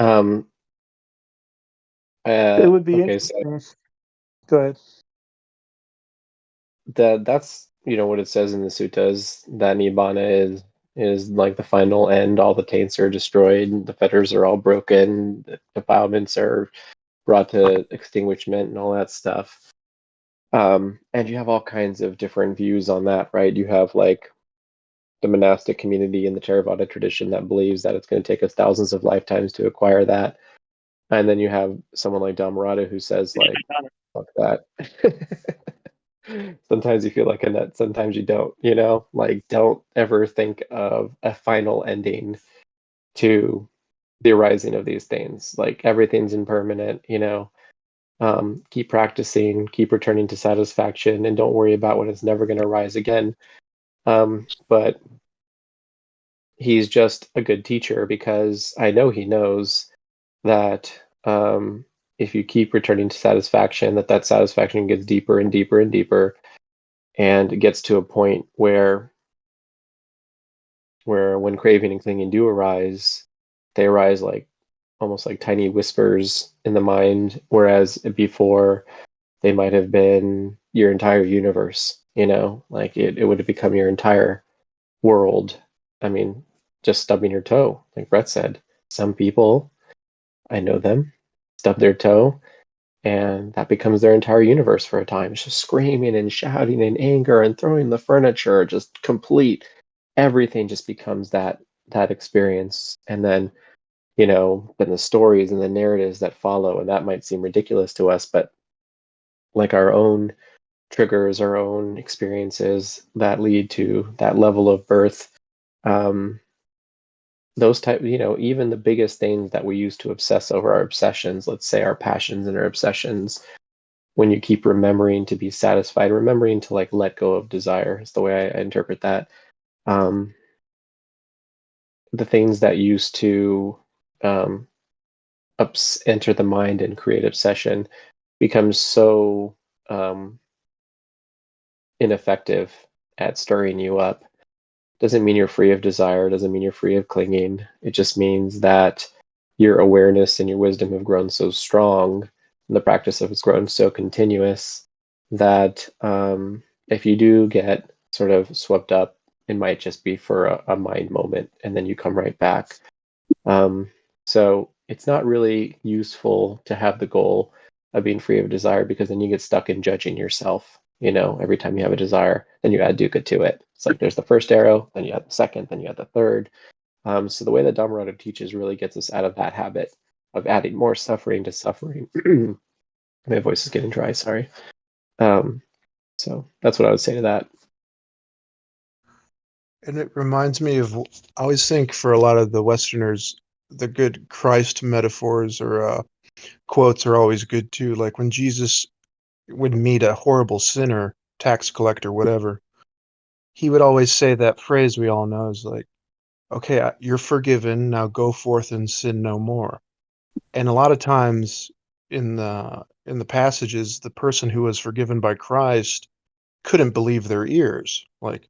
Um, it would be okay, so interesting. Go ahead. that's what it says in the suttas, that nibbana is like the final end. All the taints are destroyed, the fetters are all broken, the defilements are brought to extinguishment, and all that stuff. And you have all kinds of different views on that, right? You have like the monastic community in the Theravada tradition that believes that it's going to take us thousands of lifetimes to acquire that. And then you have someone like Dhammarato who says like, fuck that. Sometimes you feel like a nut, sometimes you don't, like don't ever think of a final ending to the arising of these things. Like everything's impermanent, keep practicing, keep returning to satisfaction, and don't worry about when it's never going to rise again. But he's just a good teacher because I know he knows that if you keep returning to satisfaction, that satisfaction gets deeper and deeper and deeper, and it gets to a point where when craving and clinging do arise, they arise like almost like tiny whispers in the mind, whereas before they might have been your entire universe, like it would have become your entire world. I mean, just stubbing your toe, like Brett said. Some people, I know them, stub their toe, and that becomes their entire universe for a time. It's just screaming and shouting in anger and throwing the furniture, just complete. Everything just becomes that experience. And then, then the stories and the narratives that follow, and that might seem ridiculous to us, but like our own triggers, our own experiences that lead to that level of birth. Those type, even the biggest things that we use to obsess over, our obsessions, let's say our passions and our obsessions, when you keep remembering to be satisfied, remembering to like let go of desire, is the way I interpret that. The things that used to enter the mind and create obsession becomes so ineffective at stirring you up. Doesn't mean you're free of desire, doesn't mean you're free of clinging. It just means that your awareness and your wisdom have grown so strong, and the practice has grown so continuous that if you do get sort of swept up, it might just be for a mind moment, and then you come right back. So it's not really useful to have the goal of being free of desire, because then you get stuck in judging yourself. Every time you have a desire, then you add dukkha to it. It's like there's the first arrow, then you have the second, then you have the third. So the way that Dhammarato teaches really gets us out of that habit of adding more suffering to suffering. My voice is getting dry, sorry. So that's what I would say to that. And it reminds me of, I always think for a lot of the Westerners, the good Christ metaphors or quotes are always good too. Like when Jesus would meet a horrible sinner, tax collector, whatever, he would always say that phrase we all know is like, okay, you're forgiven, now go forth and sin no more. And a lot of times in the passages, the person who was forgiven by Christ couldn't believe their ears. Like,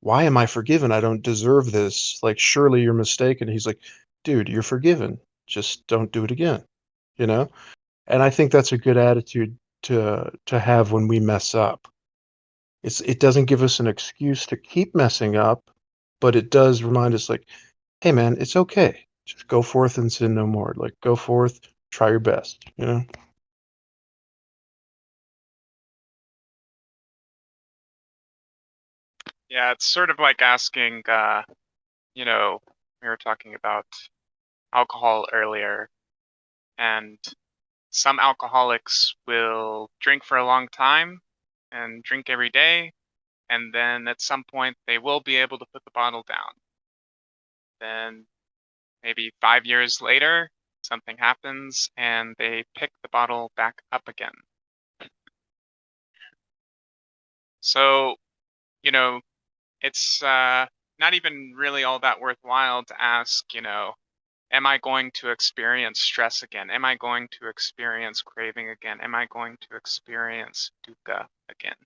why am I forgiven? I don't deserve this. Like, surely you're mistaken. He's like, dude, you're forgiven. just don't do it again, you know? And I think that's a good attitude to have when we mess up. It doesn't give us an excuse to keep messing up, but it does remind us like, hey man, it's okay. Just go forth and sin no more. Like go forth, try your best, you know? Yeah, it's sort of like asking, we were talking about alcohol earlier, and some alcoholics will drink for a long time and drink every day, and then at some point they will be able to put the bottle down. Then maybe 5 years later, something happens and they pick the bottle back up again. So, it's not even really all that worthwhile to ask, am I going to experience stress again? Am I going to experience craving again? Am I going to experience dukkha again?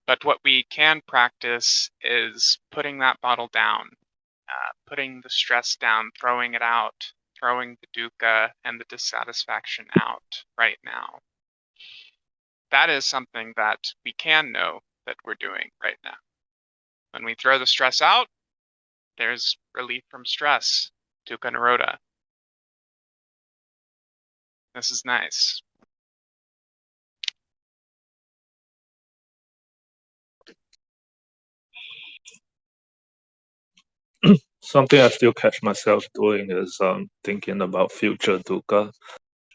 But what we can practice is putting that bottle down, putting the stress down, throwing it out, throwing the dukkha and the dissatisfaction out right now. That is something that we can know that we're doing right now. When we throw the stress out, there's relief from stress, dukkha nirodha. This is nice. Something I still catch myself doing is thinking about future dukkha,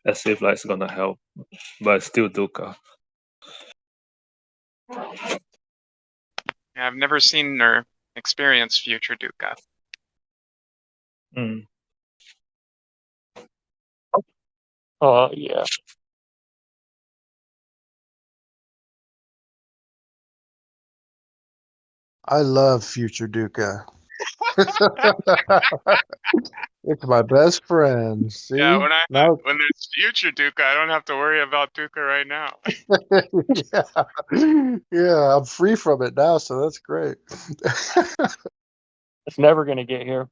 as if like it's gonna help, but it's still dukkha. I've never seen or experienced future dukkha. Mm. Yeah. I love future dukkha. It's my best friend. See? Yeah, Now, when there's future dukkha, I don't have to worry about dukkha right now. yeah, I'm free from it now, so that's great. It's never going to get here.